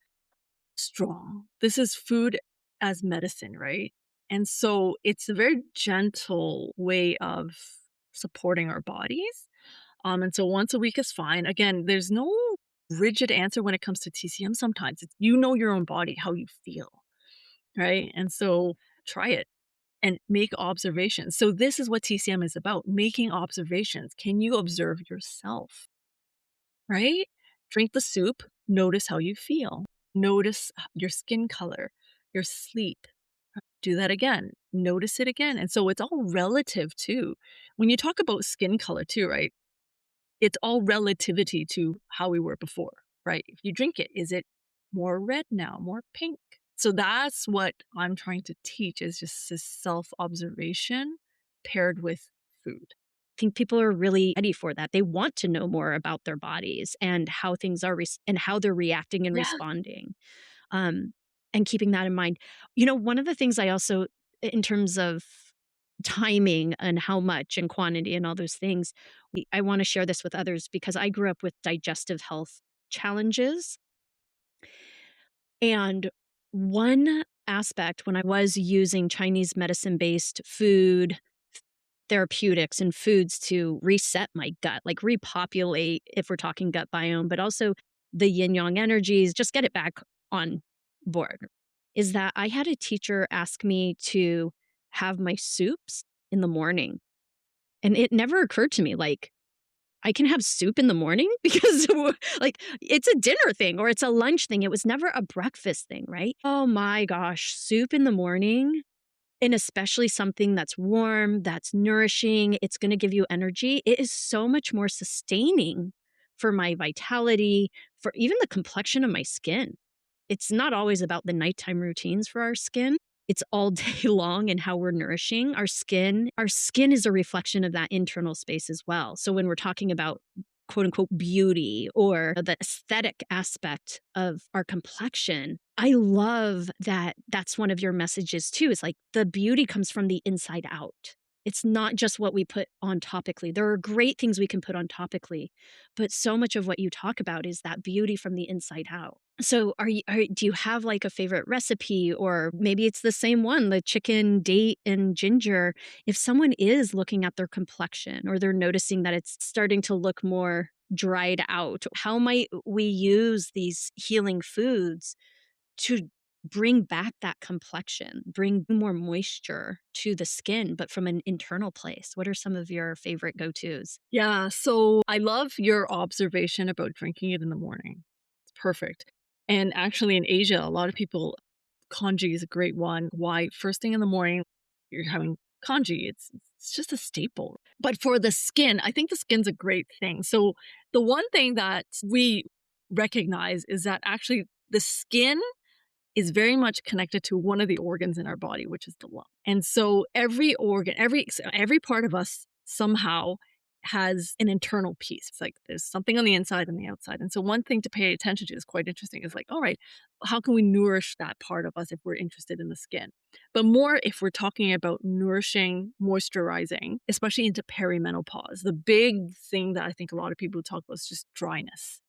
strong. This is food as medicine, right? And so it's a very gentle way of supporting our bodies. And so once a week is fine. Again, there's no rigid answer when it comes to TCM sometimes. It's your own body, how you feel, right? And so try it and make observations. So this is what TCM is about, making observations. Can you observe yourself, right? Drink the soup, notice how you feel. Notice your skin color, your sleep. Do that again. Notice it again. And so it's all relative too. When you talk about skin color too, right? It's all relativity to how we were before, right? If you drink it, is it more red now, more pink? So that's what I'm trying to teach is just this self-observation paired with food. I think people are really ready for that. They want to know more about their bodies and how things are and how they're reacting and Yeah. responding. Um, and keeping that in mind. One of the things I also, in terms of timing and how much and quantity and all those things, I want to share this with others because I grew up with digestive health challenges. And one aspect when I was using Chinese medicine based food, therapeutics, and foods to reset my gut, like repopulate, if we're talking gut biome, but also the yin yang energies, just get it back on board, is that I had a teacher ask me to have my soups in the morning. And it never occurred to me, like, I can have soup in the morning because like it's a dinner thing or it's a lunch thing. It was never a breakfast thing, right? Oh my gosh, soup in the morning and especially something that's warm, that's nourishing, it's going to give you energy. It is so much more sustaining for my vitality, for even the complexion of my skin. It's not always about the nighttime routines for our skin. It's all day long and how we're nourishing our skin is a reflection of that internal space as well. So when we're talking about quote unquote beauty or the aesthetic aspect of our complexion, I love that that's one of your messages too. Is like the beauty comes from the inside out. It's not just what we put on topically. There are great things we can put on topically, but so much of what you talk about is that beauty from the inside out. So do you have like a favorite recipe, or maybe it's the same one, the chicken, date, and ginger? If someone is looking at their complexion or they're noticing that it's starting to look more dried out, how might we use these healing foods to bring back that complexion, bring more moisture to the skin, but from an internal place? What are some of your favorite go-tos? Yeah, so I love your observation about drinking it in the morning. It's perfect. And actually in Asia, a lot of people, congee is a great one. Why first thing in the morning you're having congee? It's just a staple. But for the skin, I think the skin's a great thing. So the one thing that we recognize is that actually the skin is very much connected to one of the organs in our body, which is the lung. And so every organ, every part of us somehow has an internal piece. It's like there's something on the inside and the outside. And so one thing to pay attention to is quite interesting is like, all right, how can we nourish that part of us if we're interested in the skin? But more if we're talking about nourishing, moisturizing, especially into perimenopause. The big thing that I think a lot of people talk about is just dryness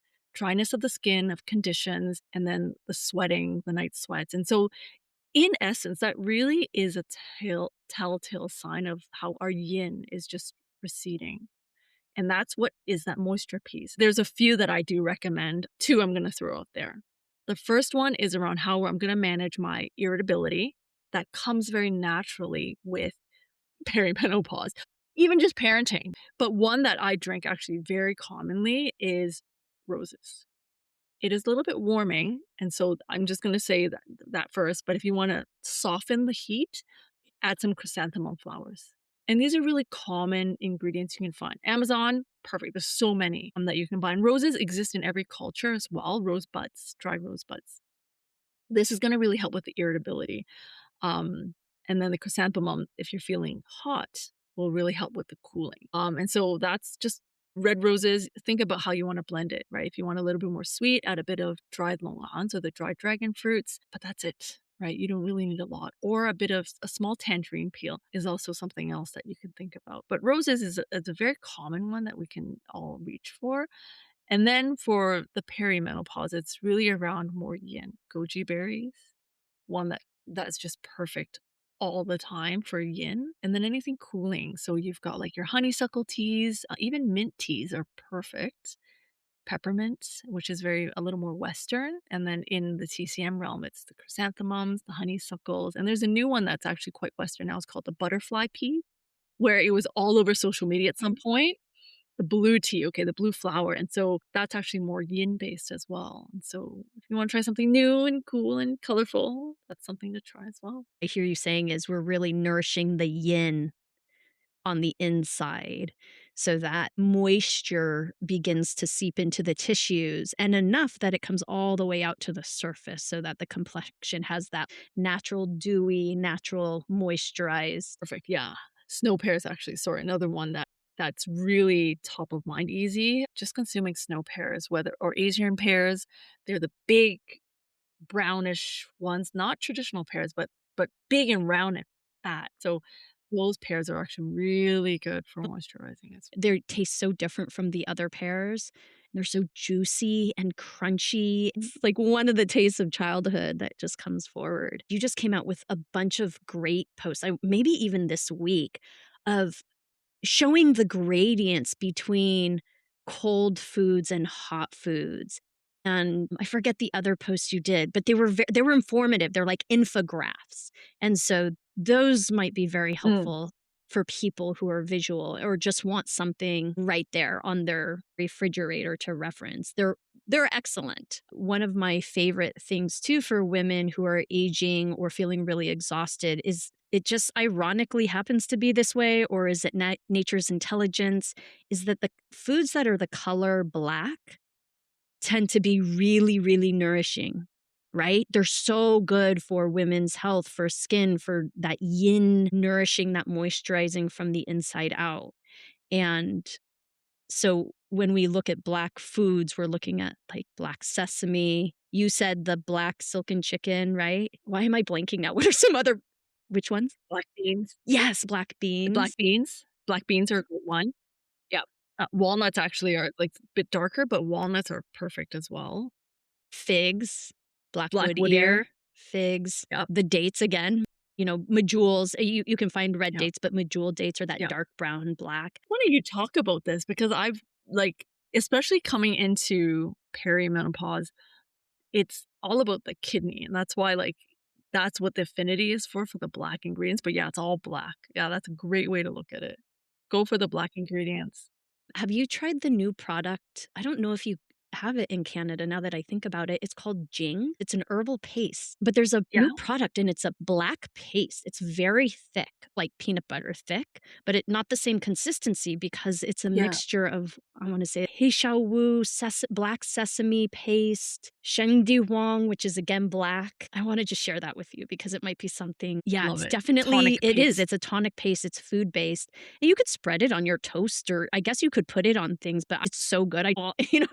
of the skin, of conditions, and then the sweating, the night sweats. And so, in essence, that really is a telltale sign of how our yin is just receding. And that's what is that moisture piece. There's a few that I do recommend. Two I'm going to throw out there. The first one is around how I'm going to manage my irritability that comes very naturally with perimenopause, even just parenting. But one that I drink actually very commonly is roses. It is a little bit warming, and so I'm just gonna say that first, but if you wanna soften the heat, add some chrysanthemum flowers. And these are really common ingredients you can find. Amazon, perfect. There's so many that you can buy. And roses exist in every culture as well. Rose buds, dry rose buds. This is gonna really help with the irritability. Um, and then the chrysanthemum, if you're feeling hot, will really help with the cooling. And so that's just red roses. Think about how you want to blend it, right? If you want a little bit more sweet, add a bit of dried longan, so the dried dragon fruits, but that's it, right? You don't really need a lot. Or a bit of a small tangerine peel is also something else that you can think about. But roses is a very common one that we can all reach for. And then for the perimenopause, it's really around more yin, goji berries, one that's just perfect all the time for yin, and then anything cooling. So you've got like your honeysuckle teas, even mint teas are perfect. Peppermint, which is a little more Western. And then in the TCM realm, it's the chrysanthemums, the honeysuckles. And there's a new one that's actually quite Western now. It's called the butterfly pea, where it was all over social media at some point. The blue tea, okay, the blue flower. And so that's actually more yin based as well. And so if you want to try something new and cool and colorful, that's something to try as well. I hear you saying is we're really nourishing the yin on the inside so that moisture begins to seep into the tissues, and enough that it comes all the way out to the surface so that the complexion has that natural dewy, natural moisturized. Perfect. Yeah. Snow pears actually, sorry, another one that's really top of mind easy. Just consuming snow pears, whether or Asian pears, they're the big brownish ones, not traditional pears, but big and round and fat. So those pears are actually really good for moisturizing as well. They taste so different from the other pears. They're so juicy and crunchy. It's like one of the tastes of childhood that just comes forward. You just came out with a bunch of great posts, maybe even this week, of showing the gradients between cold foods and hot foods. And I forget the other posts you did, but they were informative. They're like infographics. And so those might be very helpful for people who are visual or just want something right there on their refrigerator to reference. They're excellent. One of my favorite things too for women who are aging or feeling really exhausted is it just ironically happens to be this way, or is it nature's intelligence, is that the foods that are the color black tend to be really, really nourishing, right? They're so good for women's health, for skin, for that yin nourishing, that moisturizing from the inside out. And so when we look at black foods, we're looking at like black sesame. You said the black silken chicken, right? Why am I blanking out? What are some other Which ones? Black beans. Yes, black Black beans. beans. Black beans are a good one. Yeah. Walnuts actually are, like, a bit darker, but walnuts are perfect as well. Figs, Black blackwood wood ear, ear. figs, Yep. the dates again, medjool. You can find red Yep. dates, but medjool dates are that Yep. dark brown, black. Why don't you talk about this? Because I've, like, especially coming into perimenopause, it's all about the kidney, and that's why, like, that's what the affinity is for the black ingredients, but yeah, it's all black. Yeah, that's a great way to look at it. Go for the black ingredients. Have you tried the new product? I don't know if you have it in Canada now that I think about it. It's called Jing. It's an herbal paste, but there's a Yeah, new product and it's a black paste. It's very thick, like peanut butter thick, but not the same consistency because it's a yeah, mixture of, I want to say, Heishao Wu, black sesame paste, Shengdi Wang, which is again black. I want to just share that with you because it might be something. Yeah, love it's it. Tonic definitely, it is. paste. It's a tonic paste. It's food based. And you could spread it on your toast, or I guess you could put it on things, but it's so good.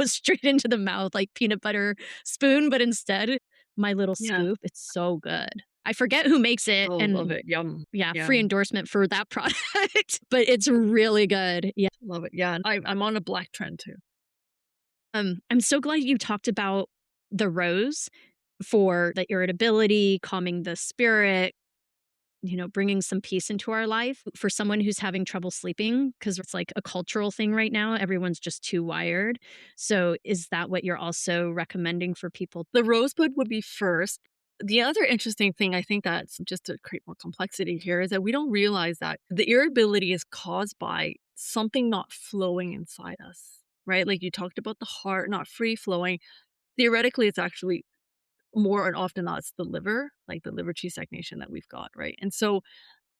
Straight into the mouth like peanut butter spoon, but instead my little Yeah. scoop. It's so good. I forget who makes it, Oh, love and it. Yum. yeah, free Yum. endorsement for that product, but it's really good. Yeah. Love it. Yeah, and I'm on a black trend too. I'm so glad you talked about the rose for the irritability, calming the spirit, bringing some peace into our life for someone who's having trouble sleeping, because it's like a cultural thing right now. Everyone's just too wired. So, is that what you're also recommending for people? The rosebud would be first. The other interesting thing, I think, that's just to create more complexity here, is that we don't realize that the irritability is caused by something not flowing inside us, right? Like you talked about the heart not free flowing. Theoretically, it's actually more and often not, it's the liver, like the liver chi stagnation that we've got, right? And so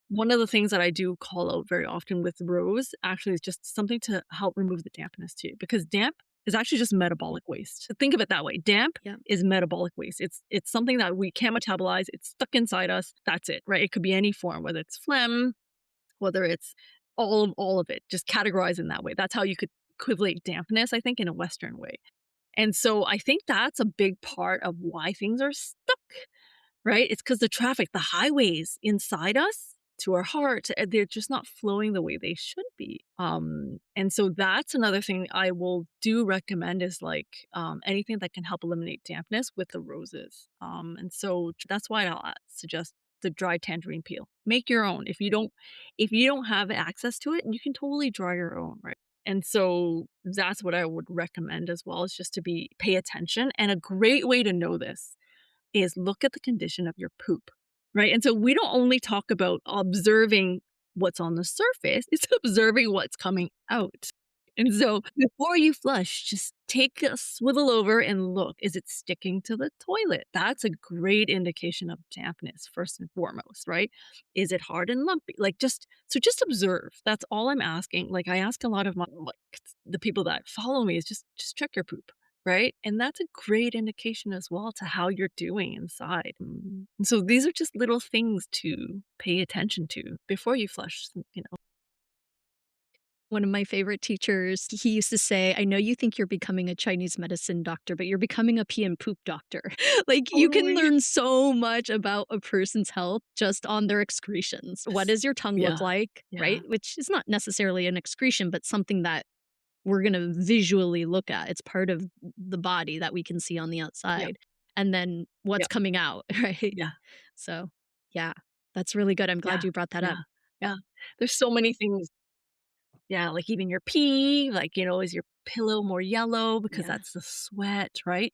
one of the things that I do call out very often with rose actually is just something to help remove the dampness too, because damp is actually just metabolic waste. So think of it that way. Damp Yeah. is metabolic waste. It's something that we can't metabolize. It's stuck inside us. That's it, right? It could be any form, whether it's phlegm, whether it's all of it, just categorized in that way. That's how you could equivalent dampness, I think, in a Western way. And so I think that's a big part of why things are stuck, right? It's because the traffic, the highways inside us to our heart, they're just not flowing the way they should be. And so that's another thing I will do recommend is like anything that can help eliminate dampness with the roses. And so that's why I'll suggest the dry tangerine peel. Make your own. If you don't have access to it, you can totally dry your own, right? And so that's what I would recommend as well, is just to pay attention. And a great way to know this is look at the condition of your poop, right? And so we don't only talk about observing what's on the surface, it's observing what's coming out. And so before you flush, just take a swivel over and look. Is it sticking to the toilet? That's a great indication of dampness, first and foremost, right? Is it hard and lumpy? Just observe. That's all I'm asking. Like I ask a lot of the people that follow me is just check your poop. Right? And that's a great indication as well to how you're doing inside. And so these are just little things to pay attention to before you flush. One of my favorite teachers, he used to say, I know you think you're becoming a Chinese medicine doctor, but you're becoming a pee and poop doctor. Like you can Totally. learn so much about a person's health just on their excretions. What does your tongue look Yeah. like? Yeah. Right? Which is not necessarily an excretion, but something that we're going to visually look at. It's part of the body that we can see on the Yeah. outside. And then what's Yeah. coming out, right? Yeah. So, yeah, that's really good. I'm glad Yeah. you brought that up. Yeah. Yeah. There's so many things. Yeah, like even your pee, is your pillow more yellow because Yeah. that's the sweat, right?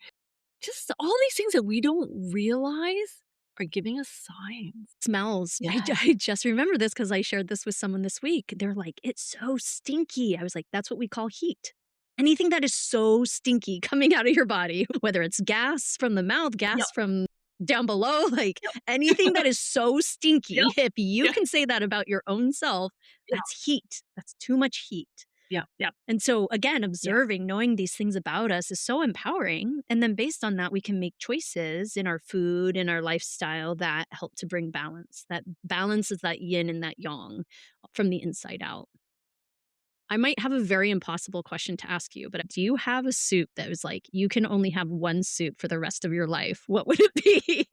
Just all these things that we don't realize are giving us signs. Smells. Yeah. I just remember this because I shared this with someone this week. They're like, it's so stinky. I was like, that's what we call heat. Anything that is so stinky coming out of your body, whether it's gas from the mouth, Yep. gas from down below, like Yep. anything that is so Yep. stinky, if you Yeah. can say that about your own self, Yeah. that's heat. That's too much heat. Yeah. Yeah. And so, again, Yeah. observing, knowing these things about us is so empowering. And then, based on that, we can make choices in our food, in our lifestyle that help to bring balance. That balances that yin and that yang from the inside out. I might have a very impossible question to ask you, but do you have a soup that was like, you can only have one soup for the rest of your life? What would it be?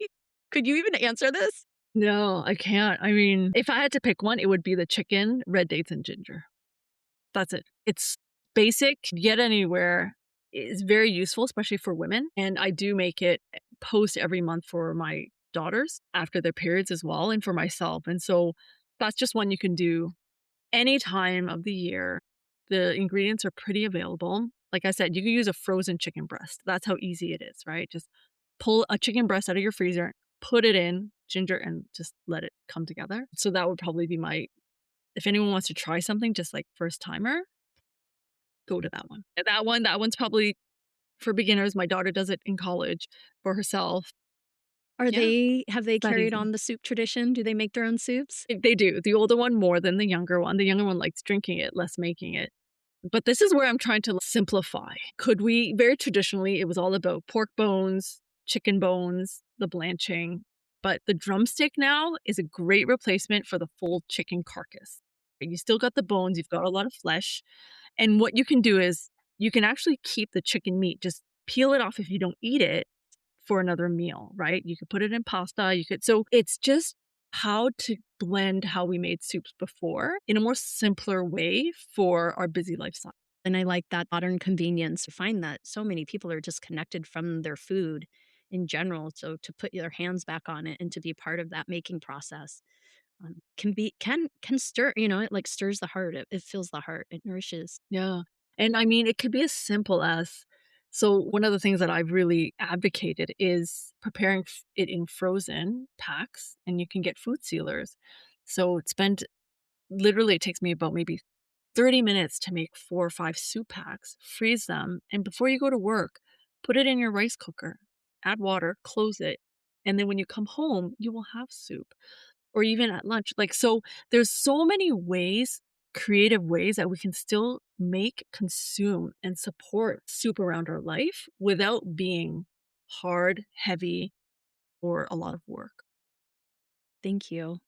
Could you even answer this? No, I can't. I mean, if I had to pick one, it would be the chicken, red dates, and ginger. That's it. It's basic, get anywhere. It's very useful, especially for women. And I do make it post every month for my daughters after their periods as well, and for myself. And so that's just one you can do any time of the year. The ingredients are pretty available. Like I said, you can use a frozen chicken breast. That's how easy it is, right? Just pull a chicken breast out of your freezer, put it in ginger, and just let it come together. So that would probably be my, if anyone wants to try something just like first timer, go to that one. That one's probably for beginners. My daughter does it in college for herself. Yeah, Have they it's that carried easy. on the soup tradition? Do they make their own soups? They do. The older one more than the younger one. The younger one likes drinking it, less making it. But this is where I'm trying to simplify. Could we, very traditionally, it was all about pork bones, chicken bones, the blanching. But the drumstick now is a great replacement for the full chicken carcass. You still got the bones, you've got a lot of flesh. And what you can do is you can actually keep the chicken meat, just peel it off if you don't eat it for another meal, right? You could put it in pasta. So it's just how to blend how we made soups before in a more simpler way for our busy lifestyle. And I like that modern convenience. I find that so many people are disconnected from their food in general. So to put their hands back on it and to be part of that making process can stir, it like stirs the heart. It fills the heart. It nourishes. Yeah. And I mean, it could be as simple as, so one of the things that I've really advocated is preparing it in frozen packs, and you can get food sealers. So literally, it takes me about maybe 30 minutes to make 4 or 5 soup packs, freeze them, and before you go to work, put it in your rice cooker, add water, close it, and then when you come home, you will have soup. Or even at lunch. Like, so there's so many ways, creative ways that we can still make, consume, and support soup around our life without being hard, heavy, or a lot of work. Thank you.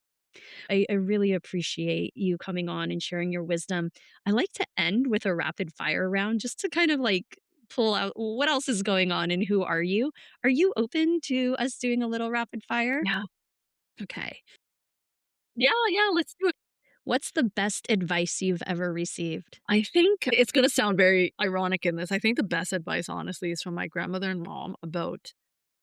I really appreciate you coming on and sharing your wisdom. I like to end with a rapid fire round just to kind of like pull out what else is going on and who are you? Are you open to us doing a little rapid fire? Yeah. Okay. Yeah, yeah, let's do it. What's the best advice you've ever received? I think it's going to sound very ironic in this. I think the best advice, honestly, is from my grandmother and mom about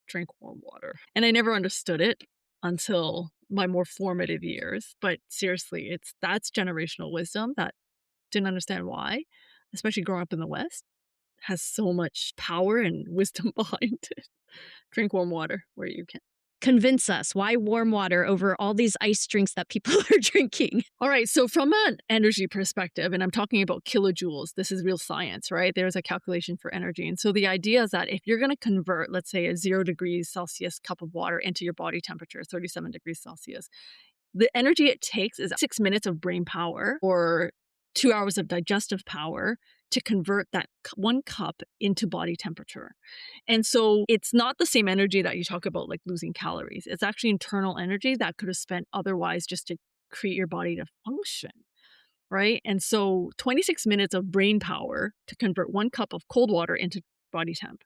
drink warm water. And I never understood it until my more formative years. But seriously, that's generational wisdom that didn't understand why, especially growing up in the West, has so much power and wisdom behind it. Drink warm water where you can. Convince us why warm water over all these ice drinks that people are drinking. All right, so from an energy perspective, and I'm talking about kilojoules, this is real science, right? There's a calculation for energy. And so the idea is that if you're going to convert, let's say, a 0 degrees Celsius cup of water into your body temperature, 37 degrees Celsius, the energy it takes is 6 minutes of brain power or 2 hours of digestive power to convert that 1 cup into body temperature. And so it's not the same energy that you talk about, like losing calories. It's actually internal energy that could have spent otherwise just to create your body to function. Right. And so 26 minutes of brain power to convert 1 cup of cold water into body temp.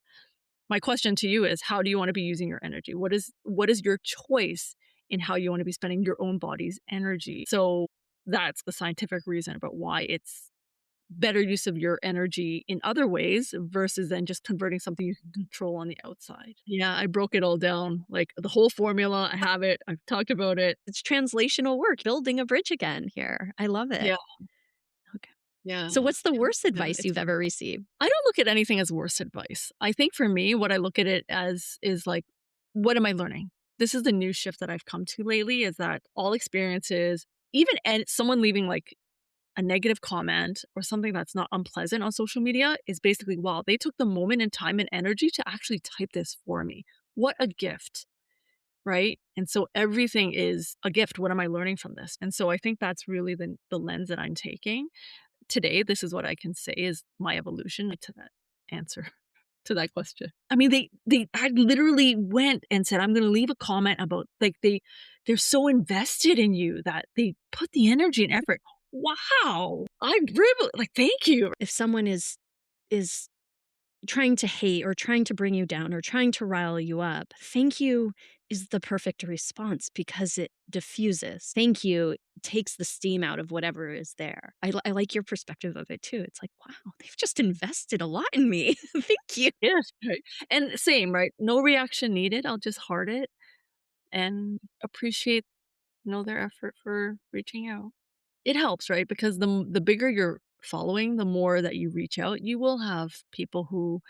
My question to you is, how do you want to be using your energy? What is your choice in how you want to be spending your own body's energy? So that's the scientific reason about why it's better use of your energy in other ways versus then just converting something you can control on the outside. Yeah, I broke it all down. Like the whole formula, I have it. I've talked about it. It's translational work, building a bridge again here. I love it. Yeah. Okay. Yeah. So what's the worst Yeah, advice it's you've fun. ever received? I don't look at anything as worse advice. I think for me, what I look at it as is like, what am I learning? This is the new shift that I've come to lately, is that all experiences, even and someone leaving like a negative comment or something that's not unpleasant on social media, is basically, wow, they took the moment and time and energy to actually type this for me. What a gift, right? And so everything is a gift. What am I learning from this? And so I think that's really the lens that I'm taking. Today, this is what I can say is my evolution to that answer, to that question. I mean, they I literally went and said, I'm going to leave a comment about, like, they're so invested in you that they put the energy and effort. Wow. I'm really like, thank you. If someone is trying to hate or trying to bring you down or trying to rile you up, thank you is the perfect response because it diffuses. Thank you takes the steam out of whatever is there. I like your perspective of it too. It's like, wow, they've just invested a lot in me. Thank you. Yes, right. And same, right? No reaction needed. I'll just heart it and appreciate, their effort for reaching out. It helps, right? Because the bigger your following, the more that you reach out, you will have people who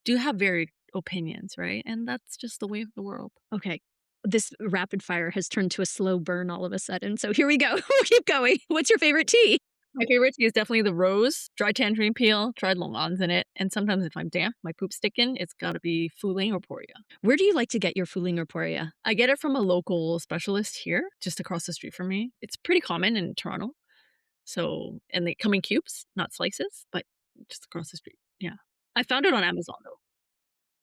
do have varied opinions, right? And that's just the way of the world. Okay. This rapid fire has turned to a slow burn all of a sudden. So here we go. We'll keep going. What's your favorite tea? My favorite tea is definitely the rose, dry tangerine peel, dried longs in it. And sometimes if I'm damp, my poop's sticking, it's got to be Fuling or Poria. Where do you like to get your Fuling or Poria? I get it from a local specialist here, just across the street from me. It's pretty common in Toronto. So, and they come in cubes, not slices, but just across the street. Yeah. I found it on Amazon though.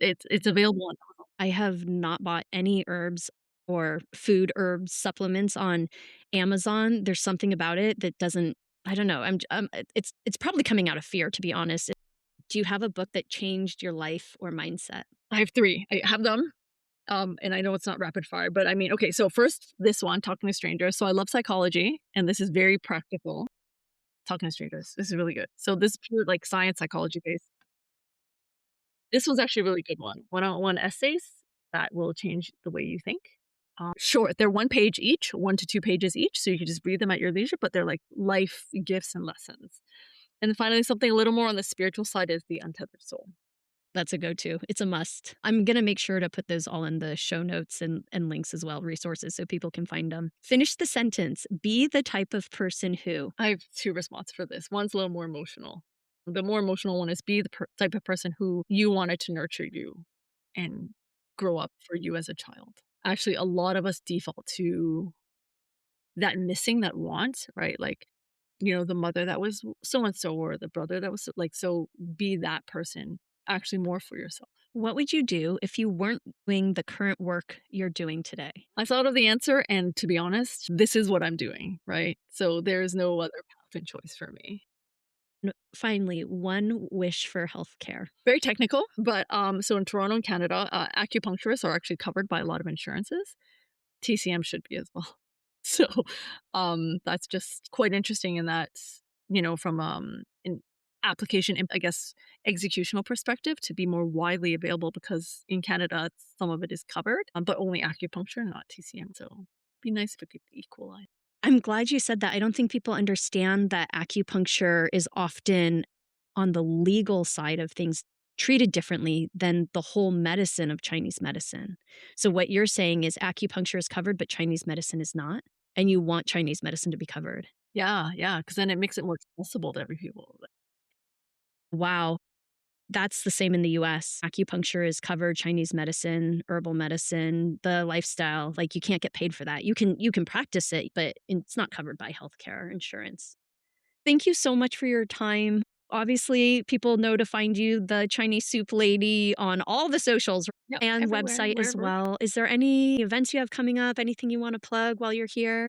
It's available on Amazon. I have not bought any herbs or food herbs supplements on Amazon. There's something about it that doesn't, I don't know. It's probably coming out of fear, to be honest. Do you have a book that changed your life or mindset? I have 3. I have them. And I know it's not rapid fire, but I mean, okay, so first this one, Talking to Strangers. So I love psychology, and this is very practical. Talking to Strangers. This is really good. So this is pure like science psychology based. This was actually a really good one. One-on-one essays that will change the way you think. Short. They're 1 page each, 1 to 2 pages each. So you can just read them at your leisure, but they're like life gifts and lessons. And then finally, something a little more on the spiritual side is The Untethered Soul. That's a go-to. It's a must. I'm going to make sure to put those all in the show notes and links as well, resources, so people can find them. Finish the sentence. Be the type of person who. I have 2 responses for this. One's a little more emotional. The more emotional one is be the type of person who you wanted to nurture you and grow up for you as a child. Actually, a lot of us default to that missing, that want, right? Like, the mother that was so-and-so or the brother that was like, so be that person actually more for yourself. What would you do if you weren't doing the current work you're doing today? I thought of the answer, and to be honest, this is what I'm doing, right? So there's no other path and choice for me. Finally, one wish for healthcare. Very technical, but so in Toronto and Canada, acupuncturists are actually covered by a lot of insurances. TCM should be as well. So that's just quite interesting in that, from an application, I guess, executional perspective to be more widely available, because in Canada, some of it is covered, but only acupuncture, not TCM. So it'd be nice if it could equalize. I'm glad you said that. I don't think people understand that acupuncture is often on the legal side of things treated differently than the whole medicine of Chinese medicine. So what you're saying is acupuncture is covered, but Chinese medicine is not. And you want Chinese medicine to be covered. Yeah, because then it makes it more accessible to every people. Wow. That's the same in the US. Acupuncture is covered, Chinese medicine, herbal medicine, the lifestyle. Like, you can't get paid for that. You can practice it, but it's not covered by healthcare insurance. Thank you so much for your time. Obviously, people know to find you, the Chinese Soup Lady, on all the socials and everywhere, website as wherever. well. Is there any events you have coming up? Anything you want to plug while you're here?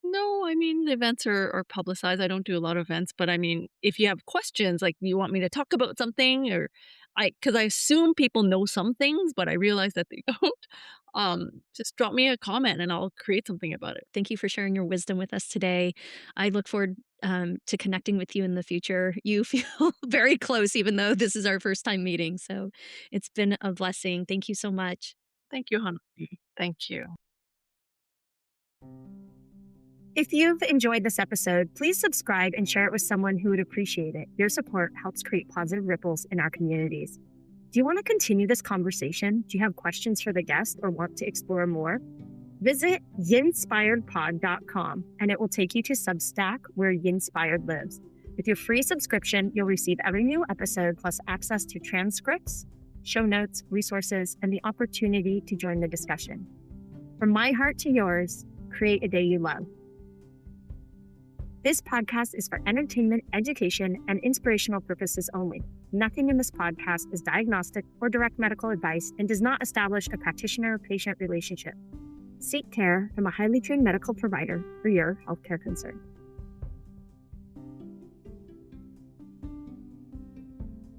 No, I mean, the events are publicized. I don't do a lot of events, but I mean, if you have questions, like you want me to talk about something, or because I assume people know some things, but I realize that they don't, just drop me a comment and I'll create something about it. Thank you for sharing your wisdom with us today. I look forward to connecting with you in the future. You feel very close, even though this is our first time meeting. So it's been a blessing. Thank you so much. Thank you, Haunani. Thank you. If you've enjoyed this episode, please subscribe and share it with someone who would appreciate it. Your support helps create positive ripples in our communities. Do you want to continue this conversation? Do you have questions for the guest or want to explore more? Visit Yinspiredpod.com and it will take you to Substack, where Yinspired lives. With your free subscription, you'll receive every new episode, plus access to transcripts, show notes, resources, and the opportunity to join the discussion. From my heart to yours, create a day you love. This podcast is for entertainment, education, and inspirational purposes only. Nothing in this podcast is diagnostic or direct medical advice and does not establish a practitioner-patient relationship. Seek care from a highly trained medical provider for your healthcare concern.